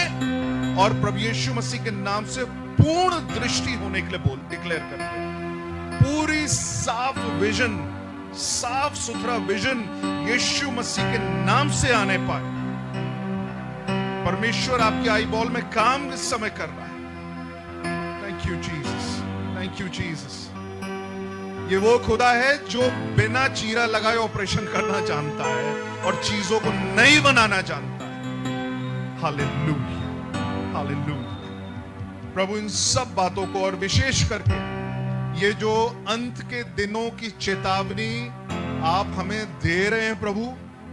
और प्रभु यीशु मसीह के नाम से पूर्ण दृष्टि होने के लिए डिक्लेयर करते, पूरी साफ विजन, साफ सुथरा विजन यीशु मसीह के नाम से आने पाए। परमेश्वर आपकी आई बॉल में काम इस समय कर रहा है। Thank you Jesus, thank you Jesus. ये वो खुदा है जो बिना चीरा लगाए ऑपरेशन करना जानता है और चीजों को नई बनाना जानता है। Hallelujah, hallelujah. प्रभु इन सब बातों को और विशेष करके ये जो अंत के दिनों की चेतावनी आप हमें दे रहे हैं प्रभु,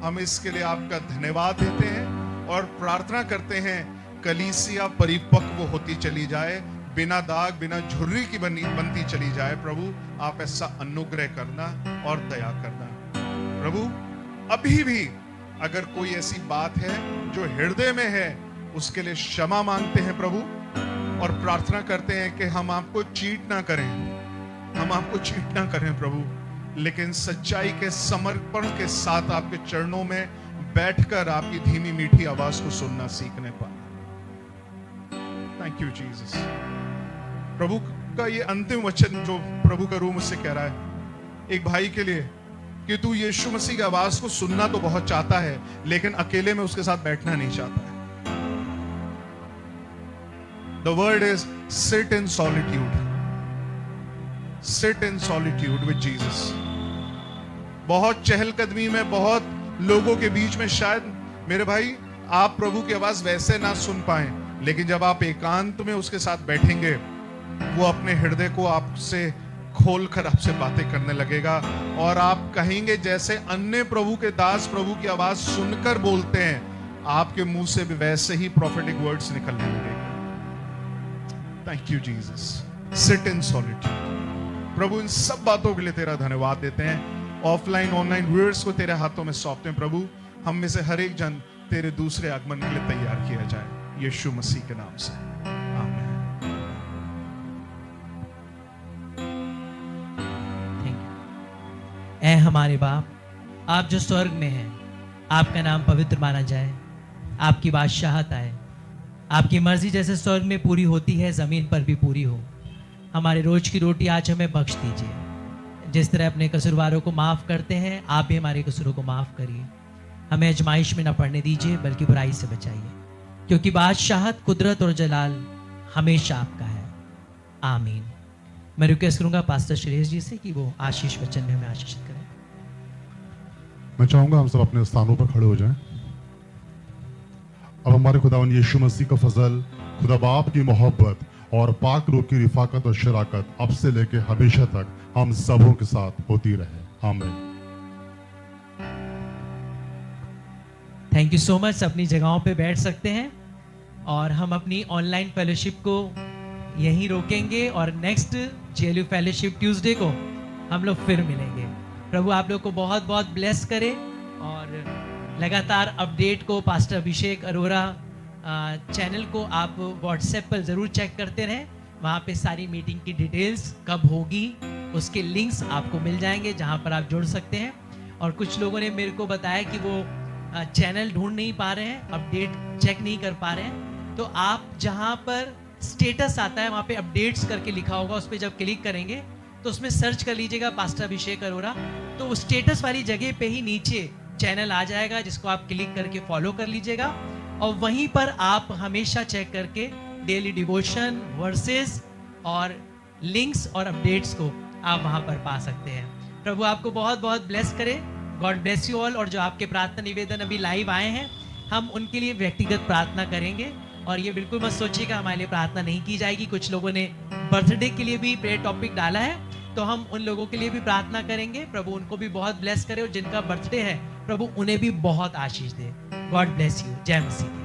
हम इसके लिए आपका धन्यवाद देते हैं और प्रार्थना करते हैं कलीसिया परिपक्व होती चली जाए, बिना दाग बिना झुर्री की बनती चली जाए। प्रभु आप ऐसा अनुग्रह करना और दया करना। प्रभु अभी भी अगर कोई ऐसी बात है जो हृदय में है, उसके लिए क्षमा मांगते हैं प्रभु, और प्रार्थना करते हैं कि हम आपको चीट ना करें, हम आपको चीट ना करें प्रभु, लेकिन सच्चाई के समर्पण के साथ आपके चरणों में बैठकर आपकी धीमी मीठी आवाज को सुनना सीखने पाए। Thank you Jesus. प्रभु का ये अंतिम वचन जो प्रभु का रूह मुझसे कह रहा है एक भाई के लिए, कि तू यीशु मसीह की आवाज को सुनना तो बहुत चाहता है, लेकिन अकेले में उसके साथ बैठना नहीं चाहता है। The word is sit in solitude. Sit in solitude with Jesus. बहुत चहलकदमी में, बहुत लोगों के बीच में शायद मेरे भाई आप प्रभु की आवाज वैसे ना सुन पाए, लेकिन जब आप एकांत में उसके साथ बैठेंगे, वो अपने हृदय को आपसे खोलकर आपसे बातें करने लगेगा, और आप कहेंगे जैसे अन्य प्रभु के दास प्रभु की आवाज सुनकर बोलते हैं, आपके मुंह से भी वैसे ही प्रोफेटिक वर्ड्स निकलने लगेंगे। Thank you Jesus. Sit in solitude. प्रभु इन सब बातों के लिए तेरा धन्यवाद देते हैं। ऑफलाइन ऑनलाइन व्यूअर्स को तेरे हाथों में सौंपते हैं प्रभु, हम में से हर एक जन तेरे दूसरे आगमन के लिए तैयार किया जाए, यीशु मसीह के नाम से, आमीन। ऐ हमारे बाप, आप जो स्वर्ग में हैं, आपका नाम पवित्र माना जाए, आपकी बादशाहत आए, आपकी मर्जी जैसे स्वर्ग में पूरी होती है जमीन पर भी पूरी हो। हमारे रोज की रोटी आज हमें बख्श दीजिए, जिस तरह अपने कसूरवारों को माफ करते हैं आप भी हमारे कसूरों को माफ करिए। हमें आजमाइश में न पड़ने दीजिए, बल्कि बुराई से बचाइए, क्योंकि बादशाहत, कुदरत और जलाल हमेशा आपका है, आमीन। मैं रिक्वेस्ट करूंगा पास्टर श्रेयस जी से कि वो आशीष वचन में हमें आशीषित करें। मैं चाहूंगा हम सब अपने स्थानों पर खड़े हो जाएं। अब हमारे खुदावन यीशु मसीह का फजल, खुदा बाप की मोहब्बत और पाक रूह की रिफाकत और शराकत अब से लेके हमेशा तक हम सबों के साथ होती रहे, आमीन। Thank you so much. अपनी जगहों पे बैठ सकते हैं और हम अपनी ऑनलाइन फेलोशिप को यहीं रोकेंगे और नेक्स्ट जेएलयू फेलोशिप ट्यूसडे को हम लोग फिर मिलेंगे। प्रभु आप लोग को बहुत बहुत ब्लेस करे और लगातार अपडेट को पास्टर अभिषेक अरोरा चैनल को आप व्हाट्सएप पर ज़रूर चेक करते रहें। वहाँ पे सारी मीटिंग की डिटेल्स कब होगी उसके लिंक्स आपको मिल जाएंगे, जहाँ पर आप जुड़ सकते हैं। और कुछ लोगों ने मेरे को बताया कि वो चैनल ढूंढ नहीं पा रहे हैं, अपडेट चेक नहीं कर पा रहे हैं, तो आप जहाँ पर स्टेटस आता है वहाँ पे अपडेट्स करके लिखा होगा, उस पर जब क्लिक करेंगे तो उसमें सर्च कर लीजिएगा पास्टर अभिषेक अरोरा, तो उस स्टेटस वाली जगह पे ही नीचे चैनल आ जाएगा, जिसको आप क्लिक करके फॉलो कर लीजिएगा। और वहीं पर आप हमेशा चेक करके डेली डिवोशन, वर्सेस और लिंक्स और अपडेट्स को आप वहाँ पर पा सकते हैं। प्रभु आपको बहुत बहुत ब्लेस करे। God bless you all. और जो आपके प्रार्थना निवेदन अभी लाइव आए हैं, हम उनके लिए व्यक्तिगत प्रार्थना करेंगे। और ये बिल्कुल मत सोचिएगा हमारे लिए प्रार्थना नहीं की जाएगी। कुछ लोगों ने बर्थडे के लिए भी प्रेयर टॉपिक डाला है, तो हम उन लोगों के लिए भी प्रार्थना करेंगे। प्रभु उनको भी बहुत ब्लेस करे और जिनका बर्थडे है प्रभु उन्हें भी बहुत आशीष दे। God bless you. जय मसीह।